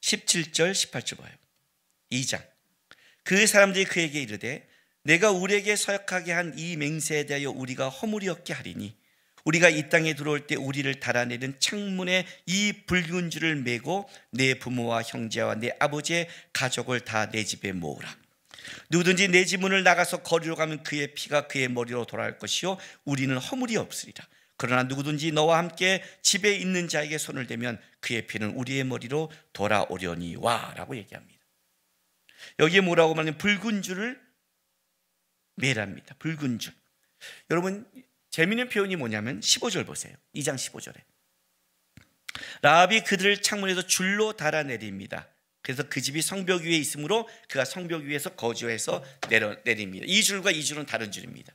17절 18절 봐요. 2장. 그 사람들이 그에게 이르되 내가 우리에게 서약하게 한 이 맹세에 대하여 우리가 허물이 없게 하리니 우리가 이 땅에 들어올 때 우리를 달아내는 창문에 이 붉은 줄을 메고 내 부모와 형제와 내 아버지의 가족을 다 내 집에 모으라. 누구든지 내 집 문을 나가서 거리로 가면 그의 피가 그의 머리로 돌아갈 것이요 우리는 허물이 없으리라. 그러나 누구든지 너와 함께 집에 있는 자에게 손을 대면 그의 피는 우리의 머리로 돌아오려니와 라고 얘기합니다. 여기에 뭐라고 말하면 붉은 줄을 매랍니다. 붉은 줄. 여러분 재미있는 표현이 뭐냐면 15절 보세요. 2장 15절에 라합이 그들을 창문에서 줄로 달아내립니다. 그래서 그 집이 성벽 위에 있으므로 그가 성벽 위에서 거주해서 내립니다. 이 줄과 이 줄은 다른 줄입니다.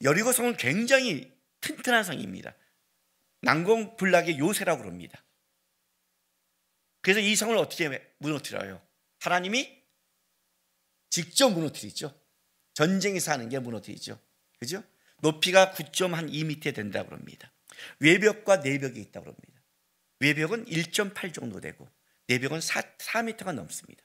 여리고 성은 굉장히 튼튼한 성입니다. 난공불락의 요새라고 그럽니다. 그래서 이 성을 어떻게 무너뜨려요? 하나님이 직접 무너뜨리죠. 전쟁에서 하는 게 무너뜨리죠. 그죠? 높이가 9.2m 된다고 합니다. 외벽과 내벽이 있다고 합니다. 외벽은 1.8 정도 되고 내벽은 4m가 넘습니다.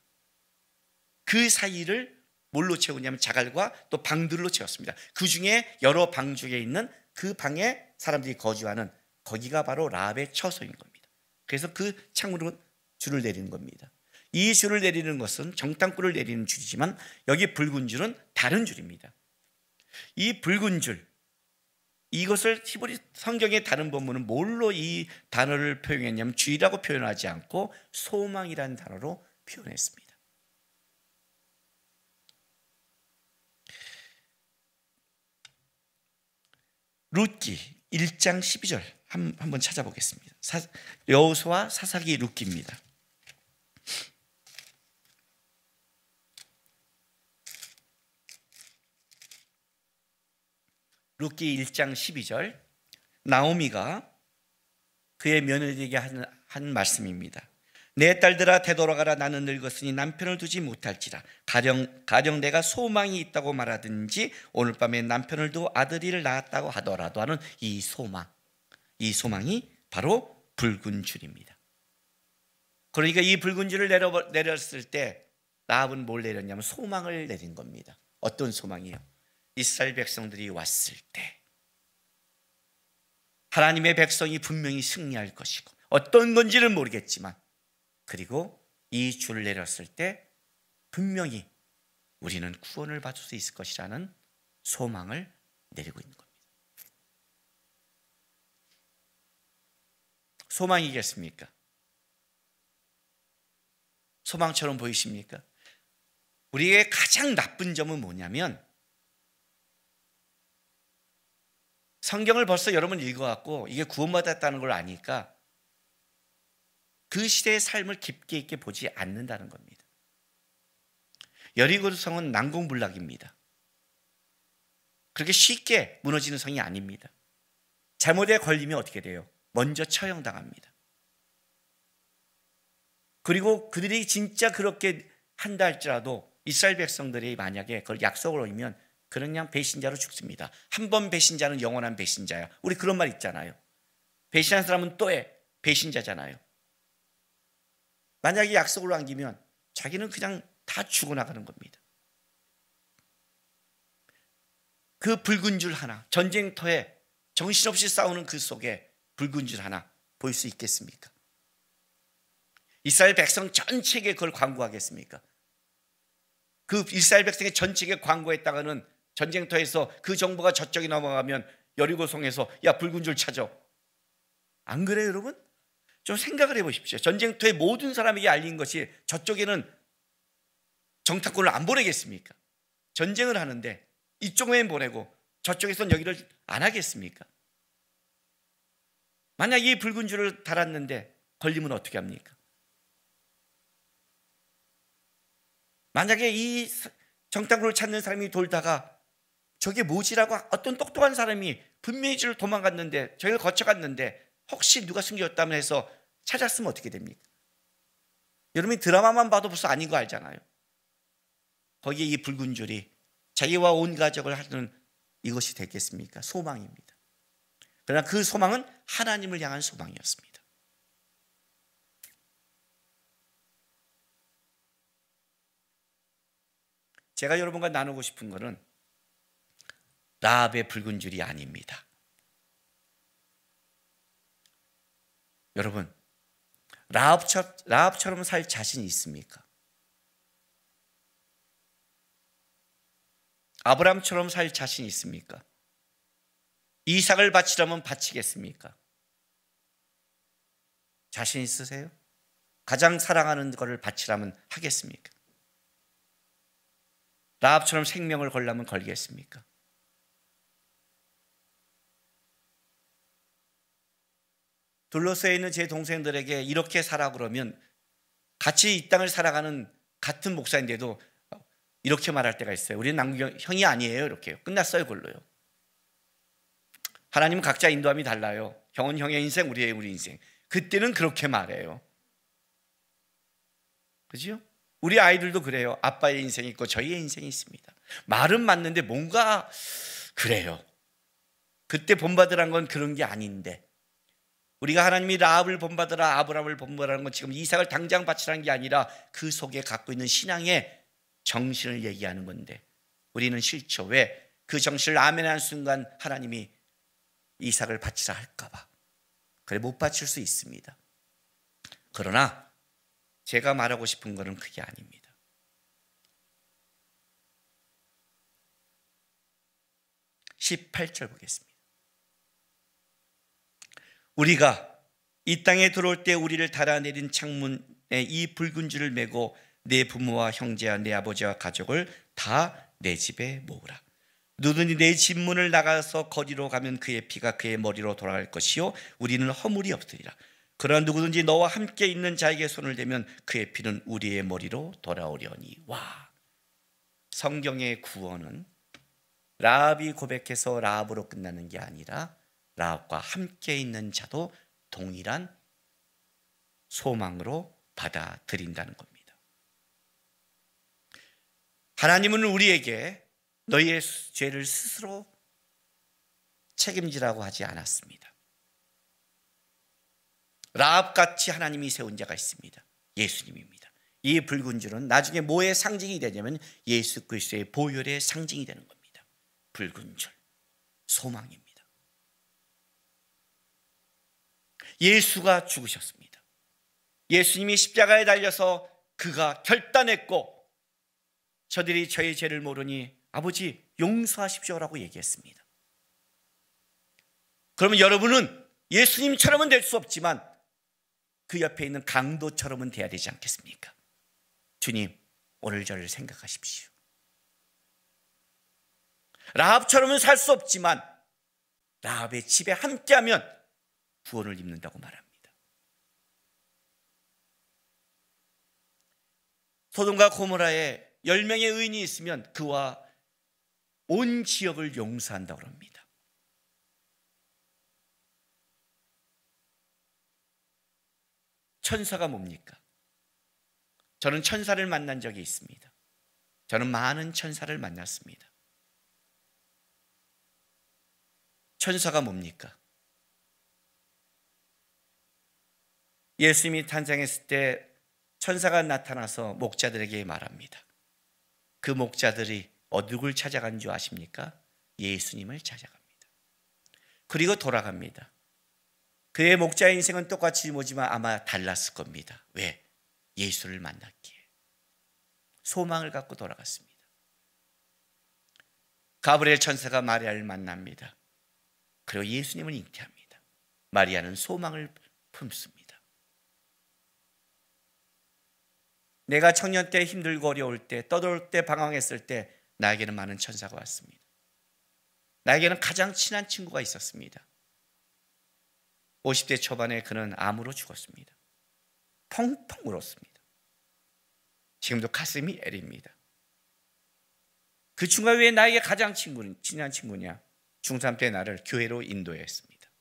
그 사이를 뭘로 채우냐면 자갈과 또 방들로 채웠습니다. 그 중에 여러 방 중에 있는 그 방에 사람들이 거주하는 거기가 바로 라합의 처소인 겁니다. 그래서 그 창으로 줄을 내리는 겁니다. 이 줄을 내리는 것은 정탐꾼을 내리는 줄이지만 여기 붉은 줄은 다른 줄입니다. 이 붉은 줄, 이것을 히브리 성경의 다른 본문은 뭘로 이 단어를 표현했냐면 주의라고 표현하지 않고 소망이라는 단어로 표현했습니다. 룻기 1장 12절 한번 찾아보겠습니다. 여호수아, 사사기, 룻기입니다. 룻기 1장 12절, 나오미가 그의 며느리에게 한 말씀입니다. 내 딸들아 되돌아가라. 나는 늙었으니 남편을 두지 못할지라. 가령 내가 소망이 있다고 말하든지 오늘 밤에 남편을 두고 아들이를 낳았다고 하더라도 하는 이 소망이 바로 붉은 줄입니다. 그러니까 이 붉은 줄을 내렸을 때 라합은 뭘 내렸냐면 소망을 내린 겁니다. 어떤 소망이요? 이스라엘 백성들이 왔을 때 하나님의 백성이 분명히 승리할 것이고 어떤 건지는 모르겠지만, 그리고 이 줄을 내렸을 때 분명히 우리는 구원을 받을 수 있을 것이라는 소망을 내리고 있는 겁니다. 소망이겠습니까? 소망처럼 보이십니까? 우리의 가장 나쁜 점은 뭐냐면, 성경을 벌써 여러분 읽어갖고 이게 구원받았다는 걸 아니까 그 시대의 삶을 깊게 있게 보지 않는다는 겁니다. 여리고 성은 난공불락입니다. 그렇게 쉽게 무너지는 성이 아닙니다. 잘못에 걸리면 어떻게 돼요? 먼저 처형당합니다. 그리고 그들이 진짜 그렇게 한다 할지라도 이스라엘 백성들이 만약에 그걸 약속을 어기면 그냥 배신자로 죽습니다. 한 번 배신자는 영원한 배신자야. 우리 그런 말 있잖아요. 배신한 사람은 또 해. 배신자잖아요. 만약에 약속을 안기면 자기는 그냥 다 죽어나가는 겁니다. 그 붉은 줄 하나, 전쟁터에 정신없이 싸우는 그 속에 붉은 줄 하나 보일 수 있겠습니까? 이스라엘 백성 전체에게 그걸 광고하겠습니까? 그 이스라엘 백성의 전체에게 광고했다가는 전쟁터에서 그 정보가 저쪽에 넘어가면 여리고성에서 야 붉은 줄 찾아. 안 그래요 여러분? 좀 생각을 해보십시오. 전쟁터의 모든 사람에게 알린 것이 저쪽에는 정탐꾼을 안 보내겠습니까? 전쟁을 하는데 이쪽엔 보내고 저쪽에선 여기를 안 하겠습니까? 만약 이 붉은 줄을 달았는데 걸리면 어떻게 합니까? 만약에 이 정탐꾼을 찾는 사람이 돌다가 저게 뭐지라고 어떤 똑똑한 사람이 분명히 저를 도망갔는데 저를 거쳐갔는데 혹시 누가 숨겼다면 해서 찾았으면 어떻게 됩니까? 여러분이 드라마만 봐도 벌써 아닌 거 알잖아요. 거기에 이 붉은 줄이 자기와 온 가족을 하는 이것이 되겠습니까? 소망입니다. 그러나 그 소망은 하나님을 향한 소망이었습니다. 제가 여러분과 나누고 싶은 것은 라합의 붉은 줄이 아닙니다. 여러분, 라합처럼 살 자신이 있습니까? 아브라함처럼 살 자신이 있습니까? 이삭을 바치려면 바치겠습니까? 자신 있으세요? 가장 사랑하는 것을 바치려면 하겠습니까? 라합처럼 생명을 걸려면 걸겠습니까? 둘러싸여 있는 제 동생들에게 이렇게 살아 그러면 같이 이 땅을 살아가는 같은 목사인데도 이렇게 말할 때가 있어요. 우리는 남경 형이 아니에요. 이렇게요. 끝났어요. 그걸로요. 하나님은 각자 인도함이 달라요. 형은 형의 인생, 우리 인생. 그때는 그렇게 말해요. 그죠? 우리 아이들도 그래요. 아빠의 인생이 있고 저희의 인생이 있습니다. 말은 맞는데 뭔가 그래요. 그때 본받으란 건 그런 게 아닌데, 우리가 하나님이 라합을 본받으라 아브라함을 본받으라는 건 지금 이삭을 당장 바치라는 게 아니라 그 속에 갖고 있는 신앙의 정신을 얘기하는 건데, 우리는 싫죠. 왜? 그 정신을 아멘하는 순간 하나님이 이삭을 바치라 할까 봐 그래 못 바칠 수 있습니다. 그러나 제가 말하고 싶은 것은 그게 아닙니다. (18절) 보겠습니다. 우리가 이 땅에 들어올 때 우리를 달아내린 창문에 이 붉은 줄을 메고 내 부모와 형제와 내 아버지와 가족을 다 내 집에 모으라. 누구든지 내 집 문을 나가서 거리로 가면 그의 피가 그의 머리로 돌아갈 것이요 우리는 허물이 없으리라. 그러나 누구든지 너와 함께 있는 자에게 손을 대면 그의 피는 우리의 머리로 돌아오려니. 와, 성경의 구원은 라합이 고백해서 라합으로 끝나는 게 아니라 라합과 함께 있는 자도 동일한 소망으로 받아들인다는 겁니다. 하나님은 우리에게 너희의 죄를 스스로 책임지라고 하지 않았습니다. 라합같이 하나님이 세운 자가 있습니다. 예수님입니다. 이 붉은 줄은 나중에 뭐의 상징이 되냐면 예수 그리스도의 보혈의 상징이 되는 겁니다. 붉은 줄, 소망입니다. 예수가 죽으셨습니다. 예수님이 십자가에 달려서 그가 결단했고 저들이 저의 죄를 모르니 아버지 용서하십시오라고 얘기했습니다. 그러면 여러분은 예수님처럼은 될 수 없지만 그 옆에 있는 강도처럼은 돼야 되지 않겠습니까? 주님, 오늘 저를 생각하십시오. 라합처럼은 살 수 없지만 라합의 집에 함께하면 구원을 입는다고 말합니다. 소돔과 고모라에 10명의 의인이 있으면 그와 온 지역을 용서한다고 합니다. 천사가 뭡니까? 저는 천사를 만난 적이 있습니다. 저는 많은 천사를 만났습니다. 천사가 뭡니까? 예수님이 탄생했을 때 천사가 나타나서 목자들에게 말합니다. 그 목자들이 누굴 찾아간 줄 아십니까? 예수님을 찾아갑니다. 그리고 돌아갑니다. 그의 목자의 인생은 똑같이 모지만 아마 달랐을 겁니다. 왜? 예수를 만났기에. 소망을 갖고 돌아갔습니다. 가브리엘 천사가 마리아를 만납니다. 그리고 예수님을 잉태합니다. 마리아는 소망을 품습니다. 내가 청년 때 힘들고 어려울 때, 떠돌 때, 방황했을 때 나에게는 많은 천사가 왔습니다. 나에게는 가장 친한 친구가 있었습니다. 50대 초반에 그는 암으로 죽었습니다. 펑펑 울었습니다. 지금도 가슴이 애립니다. 그 친구가 왜 나에게 가장 친한 친구냐? 중3 때 나를 교회로 인도했습니다.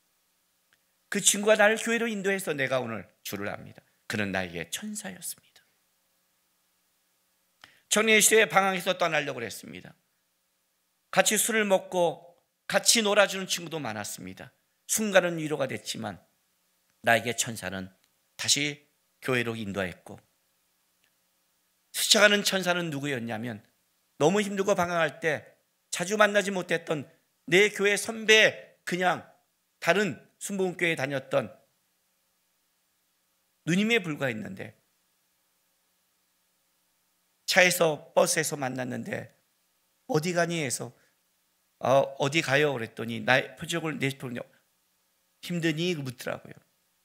그 친구가 나를 교회로 인도해서 내가 오늘 주를 압니다. 그는 나에게 천사였습니다. 청년 시대에 방황해서 떠나려고 했습니다. 같이 술을 먹고 같이 놀아주는 친구도 많았습니다. 순간은 위로가 됐지만 나에게 천사는 다시 교회로 인도했고, 스쳐가는 천사는 누구였냐면 너무 힘들고 방황할 때 자주 만나지 못했던 내 교회 선배, 그냥 다른 순복음교회에 다녔던 누님에 불과했는데 차에서 버스에서 만났는데 어디 가니 해서 어디 가요 그랬더니 나의 표적을 내시더니 힘드니 묻더라고요.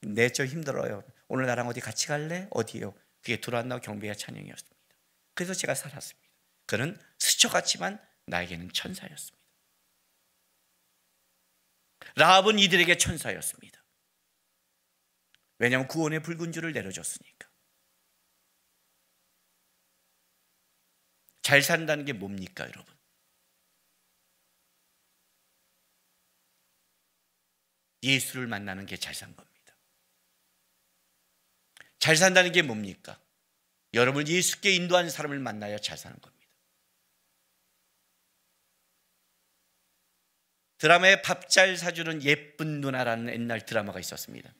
네, 저 힘들어요. 오늘 나랑 어디 같이 갈래? 어디요? 그게 들어왔나 경배와 찬양이었습니다. 그래서 제가 살았습니다. 그는 스쳐갔지만 나에게는 천사였습니다. 라합은 이들에게 천사였습니다. 왜냐하면 구원의 붉은 줄을 내려줬으니까. 잘 산다는 게 뭡니까, 여러분? 예수를 만나는 게 잘 산 겁니다. 잘 산다는 게 뭡니까? 여러분 예수께 인도하는 사람을 만나야 잘 사는 겁니다. 드라마에 밥 잘 사주는 예쁜 누나라는 옛날 드라마가 있었습니다.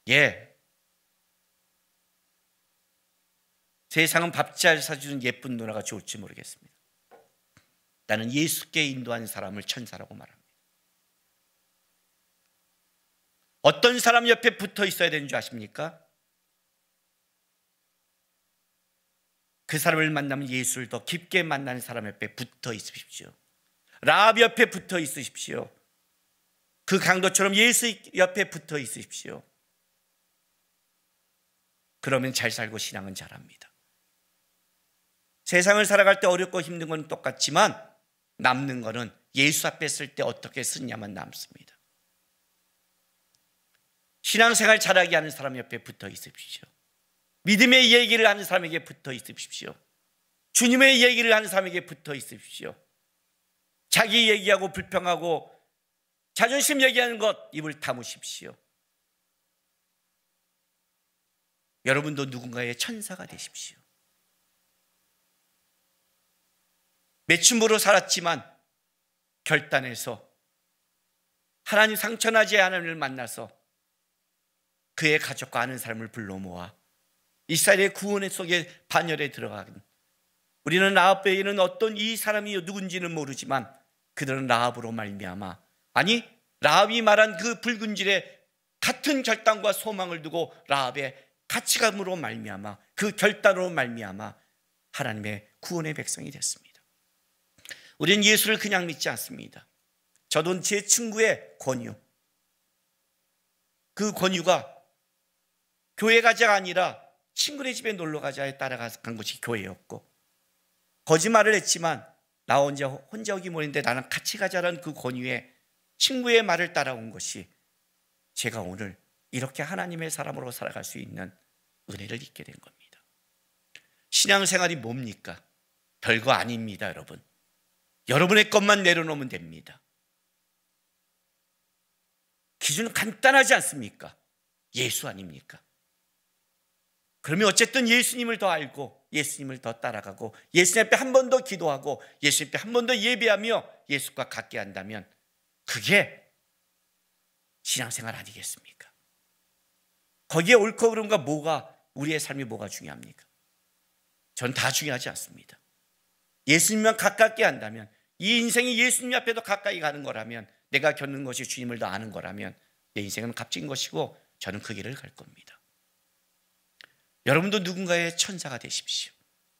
예, 세상은 밥 잘 사주는 예쁜 누나가 좋을지 모르겠습니다. 나는 예수께 인도하는 사람을 천사라고 말합니다. 어떤 사람 옆에 붙어 있어야 되는 줄 아십니까? 그 사람을 만나면 예수를 더 깊게 만나는 사람 옆에 붙어 있으십시오. 라합 옆에 붙어 있으십시오. 그 강도처럼 예수 옆에 붙어 있으십시오. 그러면 잘 살고 신앙은 잘합니다. 세상을 살아갈 때 어렵고 힘든 건 똑같지만 남는 거는 예수 앞에 쓸 때 어떻게 쓰냐만 남습니다. 신앙생활 잘하게 하는 사람 옆에 붙어 있으십시오. 믿음의 얘기를 하는 사람에게 붙어 있으십시오. 주님의 얘기를 하는 사람에게 붙어 있으십시오. 자기 얘기하고 불평하고 자존심 얘기하는 것 입을 다무십시오. 여러분도 누군가의 천사가 되십시오. 매춘부로 살았지만 결단해서 하나님 상처나지 하나님을 만나서 그의 가족과 아는 사람을 불러 모아 이스라엘의 구원 속에 반열에 들어간, 우리는 라합에게는 어떤 이 사람이 누군지는 모르지만 그들은 라합으로 말미암아, 아니 라합이 말한 그 붉은 질에 같은 결단과 소망을 두고 라합의 가치감으로 말미암아, 그 결단으로 말미암아 하나님의 구원의 백성이 됐습니다. 우리는 예수를 그냥 믿지 않습니다. 저도 제 친구의 권유, 그 권유가 교회 가자가 아니라 친구네 집에 놀러 가자에 따라간 것이 교회였고, 거짓말을 했지만 나 혼자 오기 모르는데 나는 같이 가자라는 그 권유에 친구의 말을 따라온 것이 제가 오늘 이렇게 하나님의 사람으로 살아갈 수 있는 은혜를 잊게 된 겁니다. 신앙생활이 뭡니까? 별거 아닙니다, 여러분. 여러분의 것만 내려놓으면 됩니다. 기준은 간단하지 않습니까? 예수 아닙니까? 그러면 어쨌든 예수님을 더 알고 예수님을 더 따라가고 예수님 앞에 한 번 더 기도하고 예수님 앞에 한 번 더 예배하며 예수과 같게 한다면 그게 신앙생활 아니겠습니까? 거기에 옳고 그름과 뭐가, 우리의 삶이 뭐가 중요합니까? 전 다 중요하지 않습니다. 예수님만 가깝게 한다면, 이 인생이 예수님 앞에 더 가까이 가는 거라면, 내가 겪는 것이 주님을 더 아는 거라면 내 인생은 값진 것이고 저는 그 길을 갈 겁니다. 여러분도 누군가의 천사가 되십시오.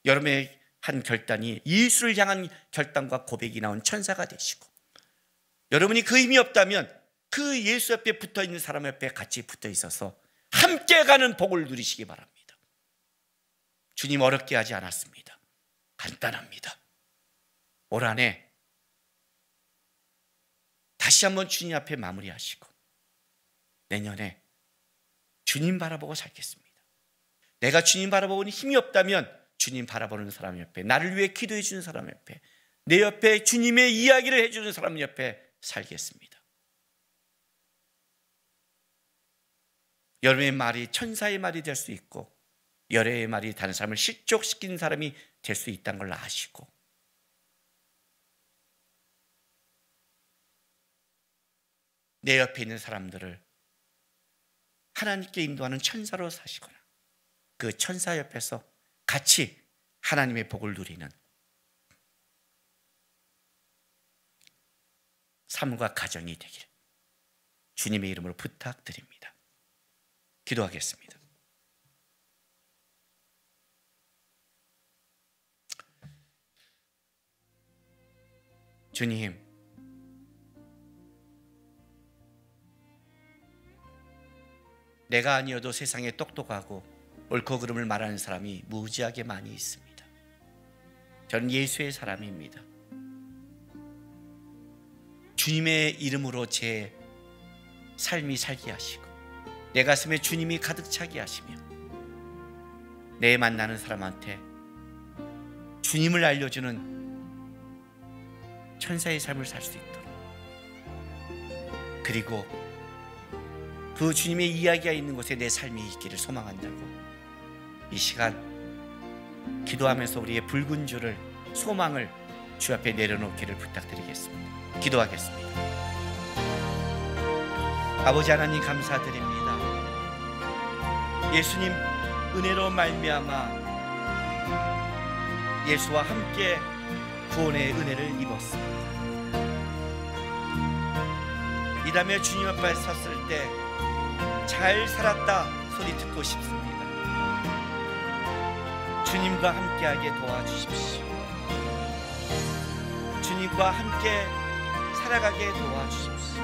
여러분의 한 결단이 예수를 향한 결단과 고백이 나온 천사가 되시고, 여러분이 그 힘이 없다면 그 예수 옆에 붙어있는 사람 옆에 같이 붙어 있어서 함께 가는 복을 누리시기 바랍니다. 주님 어렵게 하지 않았습니다. 간단합니다. 올 한해 다시 한번 주님 앞에 마무리하시고 내년에 주님 바라보고 살겠습니다. 내가 주님 바라보는 힘이 없다면 주님 바라보는 사람 옆에, 나를 위해 기도해 주는 사람 옆에, 내 옆에 주님의 이야기를 해주는 사람 옆에 살겠습니다. 여러분의 말이 천사의 말이 될 수 있고 여러의 말이 다른 사람을 실족시키는 사람이 될 수 있다는 걸 아시고, 내 옆에 있는 사람들을 하나님께 인도하는 천사로 사시거나 그 천사 옆에서 같이 하나님의 복을 누리는 삶과 가정이 되기를 주님의 이름으로 부탁드립니다. 기도하겠습니다. 주님, 내가 아니어도 세상에 똑똑하고 옳고 그름을 말하는 사람이 무지하게 많이 있습니다. 저는 예수의 사람입니다. 주님의 이름으로 제 삶이 살게 하시고 내 가슴에 주님이 가득 차게 하시며 내 만나는 사람한테 주님을 알려주는 천사의 삶을 살 수 있도록, 그리고 그 주님의 이야기가 있는 곳에 내 삶이 있기를 소망한다고 이 시간 기도하면서 우리의 붉은 줄을, 소망을 주 앞에 내려놓기를 부탁드리겠습니다. 기도하겠습니다. 아버지 하나님 감사드립니다. 예수님 은혜로 말미암아 예수와 함께 구원의 은혜를 입었습니다. 이 다음에 주님 앞에 섰을 때 잘 살았다 소리 듣고 싶습니다. 주님과 함께하게 도와주십시오. 주님과 함께 살아가게 도와주십시오.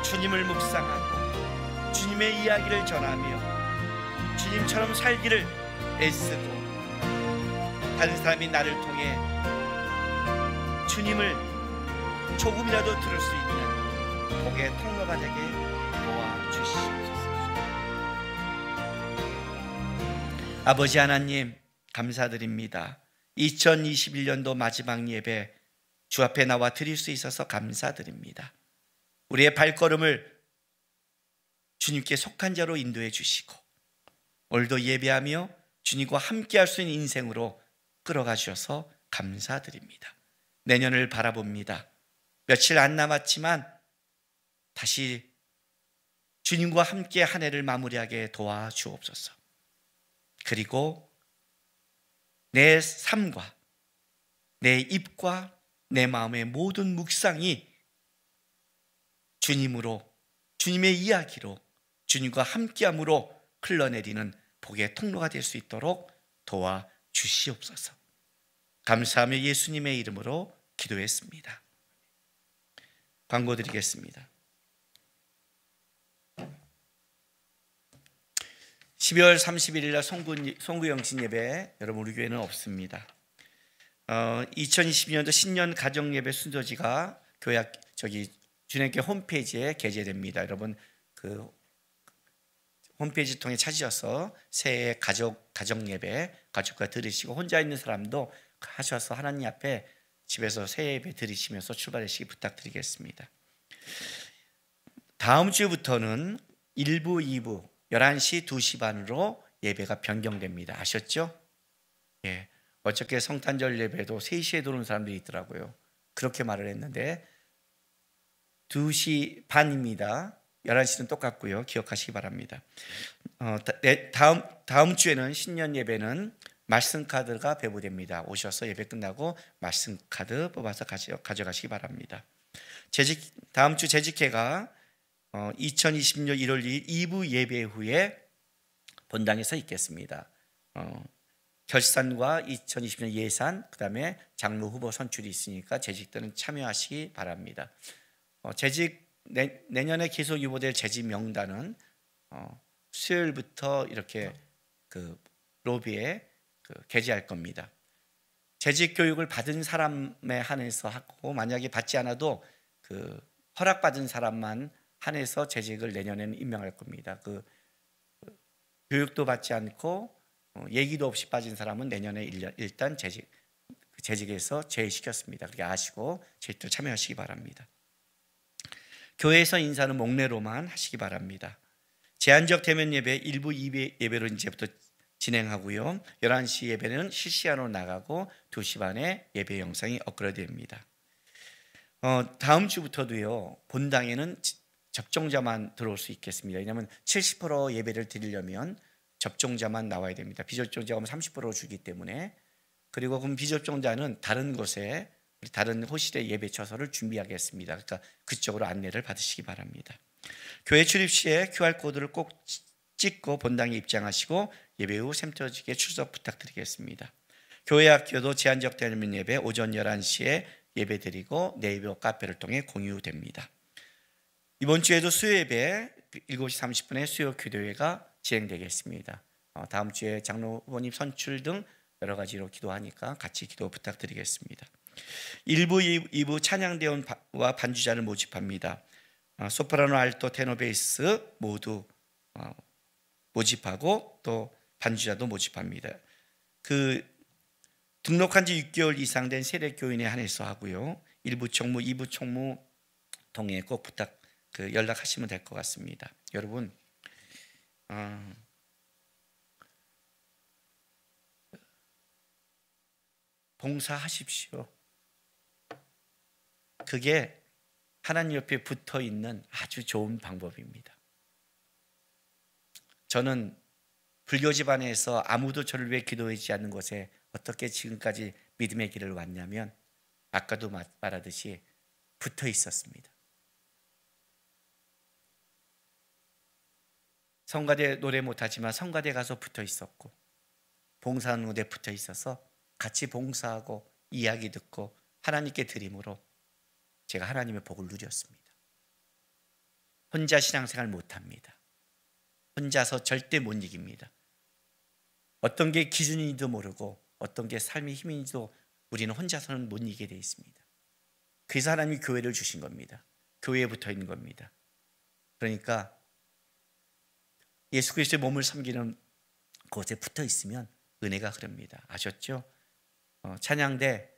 주님을 묵상하고 주님의 이야기를 전하며 주님처럼 살기를 애쓰고 다른 사람이 나를 통해 주님을 조금이라도 들을 수 있는 복의 통로가 되게 도와주시옵소서. 아버지 하나님, 감사드립니다. 2021년도 마지막 예배 주 앞에 나와 드릴 수 있어서 감사드립니다. 우리의 발걸음을 주님께 속한 자로 인도해 주시고 오늘도 예배하며 주님과 함께 할 수 있는 인생으로 끌어가 주셔서 감사드립니다. 내년을 바라봅니다. 며칠 안 남았지만 다시 주님과 함께 한 해를 마무리하게 도와주옵소서. 그리고 내 삶과 내 입과 내 마음의 모든 묵상이 주님으로, 주님의 이야기로, 주님과 함께함으로 흘러내리는 복의 통로가 될 수 있도록 도와주시옵소서. 감사하며 예수님의 이름으로 기도했습니다. 광고 드리겠습니다. 12월 31일 날 송구영신 예배 여러분 우리 교회는 없습니다. 2022년도 신년 가정 예배 순서지가 교회 주님께 홈페이지에 게재됩니다. 여러분 그 홈페이지 통해 찾으셔서 새해 가정 예배 가족과 들으시고 혼자 있는 사람도 하셔서 하나님 앞에 집에서 새해 예배 드리시면서 출발하시기 부탁드리겠습니다. 다음 주부터는 1부, 2부 11시, 2시 반으로 예배가 변경됩니다. 아셨죠? 예. 어저께 성탄절 예배도 3시에 들어오는 사람들이 있더라고요. 그렇게 말을 했는데 2시 반입니다. 11시는 똑같고요. 기억하시기 바랍니다. 다음 주에는 신년 예배는 말씀 카드가 배부됩니다. 오셔서 예배 끝나고 말씀 카드 뽑아서 가져가시기 바랍니다. 다음 주 재직회가 2020년 1월 2일 2부 예배 후에 본당에서 있겠습니다. 결산과 2020년 예산, 그 다음에 장로 후보 선출이 있으니까 재직들은 참여하시기 바랍니다. 내년에 계속 유보될 재직 명단은 수요일부터 이렇게 그 로비에 게재할 겁니다. 재직 교육을 받은 사람에 한해서 하고 만약에 받지 않아도 그 허락받은 사람만 한해서 재직을 내년에는 임명할 겁니다. 그 교육도 받지 않고 얘기도 없이 빠진 사람은 내년에 일단 재직에서 제외시켰습니다. 그렇게 아시고 재직도 참여하시기 바랍니다. 교회에서 인사는 목례로만 하시기 바랍니다. 제한적 대면 예배 1부 2부 예배로 이제부터 진행하고요. 11시 예배는 실시간으로 나가고 2시 반에 예배 영상이 업로드됩니다. 다음 주부터도요. 본당에는 접종자만 들어올 수 있겠습니다. 왜냐하면 70% 예배를 드리려면 접종자만 나와야 됩니다. 비접종자가 30% 주기 때문에. 그리고 그럼 비접종자는 다른 곳에 다른 호실에 예배 처소를 준비하겠습니다. 그러니까 그쪽으로 안내를 받으시기 바랍니다. 교회 출입 시에 QR코드를 꼭 찍고 본당에 입장하시고 예배 후 샘터직에 출석 부탁드리겠습니다. 교회 학교도 제한적 대면 예배 오전 11시에 예배 드리고 네이버 카페를 통해 공유됩니다. 이번 주에도 수요 예배 7시 30분에 수요 기도회가 진행되겠습니다. 다음 주에 장로 후보님 선출 등 여러 가지로 기도하니까 같이 기도 부탁드리겠습니다. 1부, 2부 찬양대원과 반주자를 모집합니다. 소프라노, 알토, 테너, 베이스 모두 모집하고 또 반주자도 모집합니다. 그 등록한 지 6개월 이상 된 세례교인에 한해서 하고요. 1부 총무, 2부 총무 통해 꼭 연락하시면 될 것 같습니다. 여러분 봉사하십시오. 그게 하나님 옆에 붙어 있는 아주 좋은 방법입니다. 저는 불교 집안에서 아무도 저를 위해 기도하지 않는 곳에 어떻게 지금까지 믿음의 길을 왔냐면 아까도 말하듯이 붙어 있었습니다. 성가대 노래 못하지만 성가대 가서 붙어 있었고 봉사하는 곳에 붙어 있어서 같이 봉사하고 이야기 듣고 하나님께 드림으로 제가 하나님의 복을 누렸습니다. 혼자 신앙생활 못합니다. 혼자서 절대 못 이깁니다. 어떤 게 기준인지도 모르고 어떤 게 삶의 힘인지도 우리는 혼자서는 못 이기게 돼 있습니다. 그래서 하나님이 교회를 주신 겁니다. 교회에 붙어 있는 겁니다. 그러니까 예수 그리스도의 몸을 섬기는 곳에 붙어 있으면 은혜가 흐릅니다. 아셨죠? 찬양대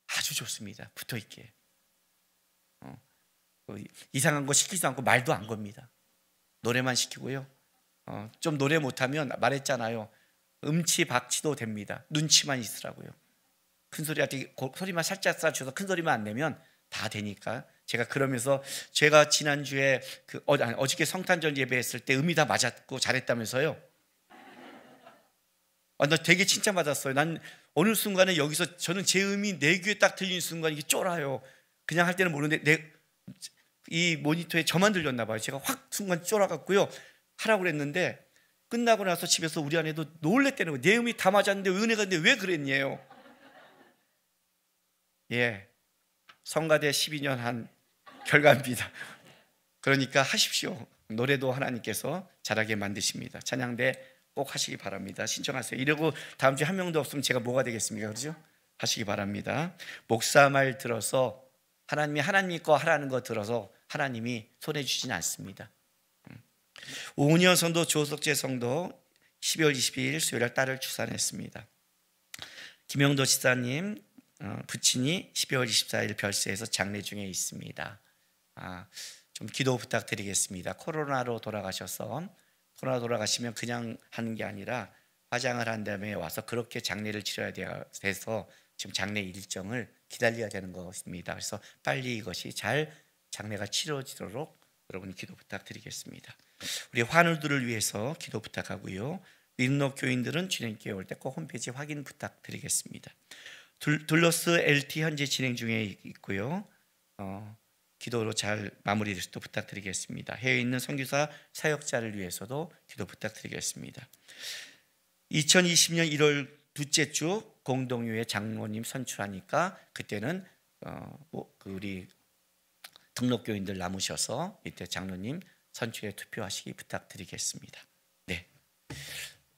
아주 좋습니다. 붙어 있게. 이상한 거 시키지도 않고 말도 안 겁니다. 노래만 시키고요. 좀 노래 못하면 말했잖아요. 음치 박치도 됩니다. 눈치만 있으라고요. 큰 소리 할 때 소리만 살짝 싸주셔서 큰 소리만 안 내면 다 되니까. 제가 그러면서 제가 지난주에 어저께 성탄절 예배했을 때 음이 다 맞았고 잘했다면서요. 나 되게 칭찬받았어요. 난 어느 순간에 여기서 저는 제 음이 내 귀에 딱 들리는 순간 이게 쫄아요. 그냥 할 때는 모르는데 이 모니터에 저만 들렸나 봐요. 제가 확 순간 쫄아갖고요. 하라고 그랬는데 끝나고 나서 집에서 우리 아내도 놀랬다는 거예요. 내 음이 다 맞았는데 은혜가 있는데 왜 그랬냐요. 예, 성가대 12년 한 결과입니다. 그러니까 하십시오. 노래도 하나님께서 잘하게 만드십니다. 찬양대 꼭 하시기 바랍니다. 신청하세요. 이러고 다음 주에 한 명도 없으면 제가 뭐가 되겠습니까? 그렇죠? 하시기 바랍니다. 목사 말 들어서 하나님이 하나님 거 하라는 거 들어서 하나님이 손해 주지는 않습니다. 오은현 성도, 조석재 성도 12월 22일 수요일 딸을 출산했습니다. 김영도 지사님 부친이 12월 24일 별세에서 장례 중에 있습니다. 좀 기도 부탁드리겠습니다. 코로나로 돌아가셔서 코로나 돌아가시면 그냥 하는 게 아니라 화장을 한 다음에 와서 그렇게 장례를 치러야 돼서 지금 장례 일정을 기다려야 되는 것입니다. 그래서 빨리 이것이 잘 장례가 치러지도록 여러분 기도 부탁드리겠습니다. 우리 환우들을 위해서 기도 부탁하고요. 민록 교인들은 주님께 올 때 꼭 홈페이지 확인 부탁드리겠습니다. 둘러스 LT 현재 진행 중에 있고요. 기도로 잘 마무리될 수도 부탁드리겠습니다. 해외에 있는 선교사 사역자를 위해서도 기도 부탁드리겠습니다. 2020년 1월 둘째 주 공동유회 장로님 선출하니까 그때는 우리 등록교인들 남으셔서 이때 장로님 선출에 투표하시기 부탁드리겠습니다. 네,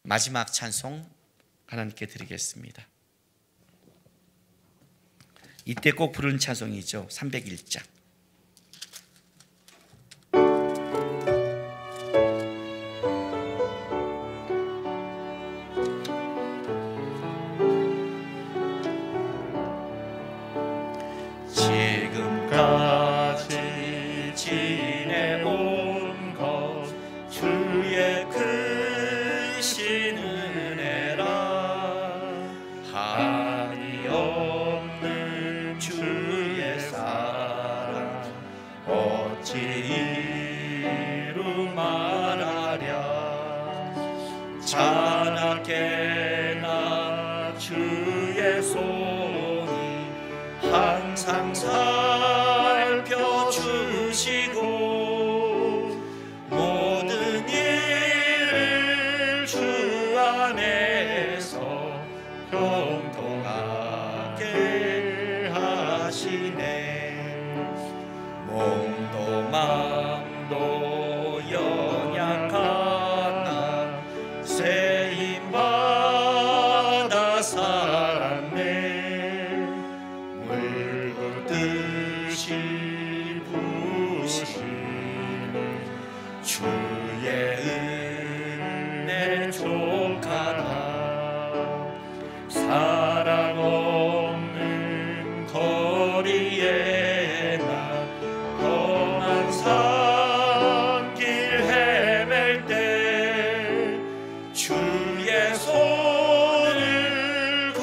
마지막 찬송 하나님께 드리겠습니다. 이때 꼭 부르는 찬송이죠. 301장. 지금까지 지내온 것 주의 크신 은혜라 한이 없는 주의 사랑 어찌 이루 말하랴 자나깨나 주의 손이 항상 살펴주시고 모든 일을 주 안에서 형통하게 하시네. 몸도 마음도 연약하나 세임받아 살았네. 물붓듯이 부으시는 주의 은혜 족하다. 사랑 없는 거리에 나 험한 산길 헤맬 때 주의 손을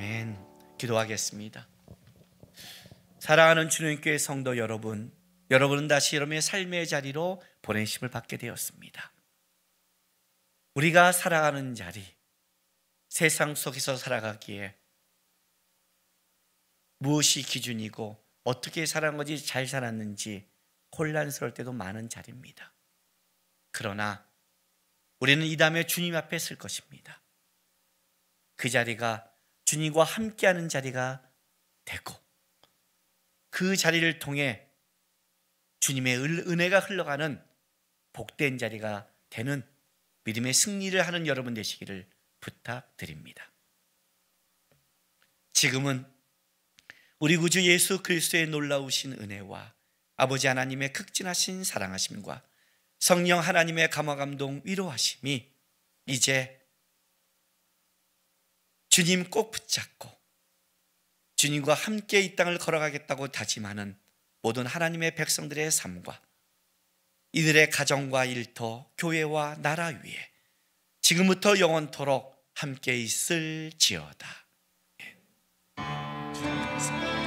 아멘. 기도하겠습니다. 사랑하는 주님교회 성도 여러분, 여러분은 다시 여러분의 삶의 자리로 보내심을 받게 되었습니다. 우리가 살아가는 자리, 세상 속에서 살아가기에 무엇이 기준이고 어떻게 살아간 건지 잘 살았는지 혼란스러울 때도 많은 자리입니다. 그러나 우리는 이 다음에 주님 앞에 설 것입니다. 그 자리가 주님과 함께하는 자리가 되고 그 자리를 통해 주님의 은혜가 흘러가는 복된 자리가 되는 믿음의 승리를 하는 여러분 되시기를 부탁드립니다. 지금은 우리 구주 예수 그리스도의 놀라우신 은혜와 아버지 하나님의 극진하신 사랑하심과 성령 하나님의 감화감동 위로하심이 이제 주님 꼭 붙잡고 주님과 함께 이 땅을 걸어가겠다고 다짐하는 모든 하나님의 백성들의 삶과 이들의 가정과 일터, 교회와 나라 위에 지금부터 영원토록 함께 있을지어다. 주님 감사합니다.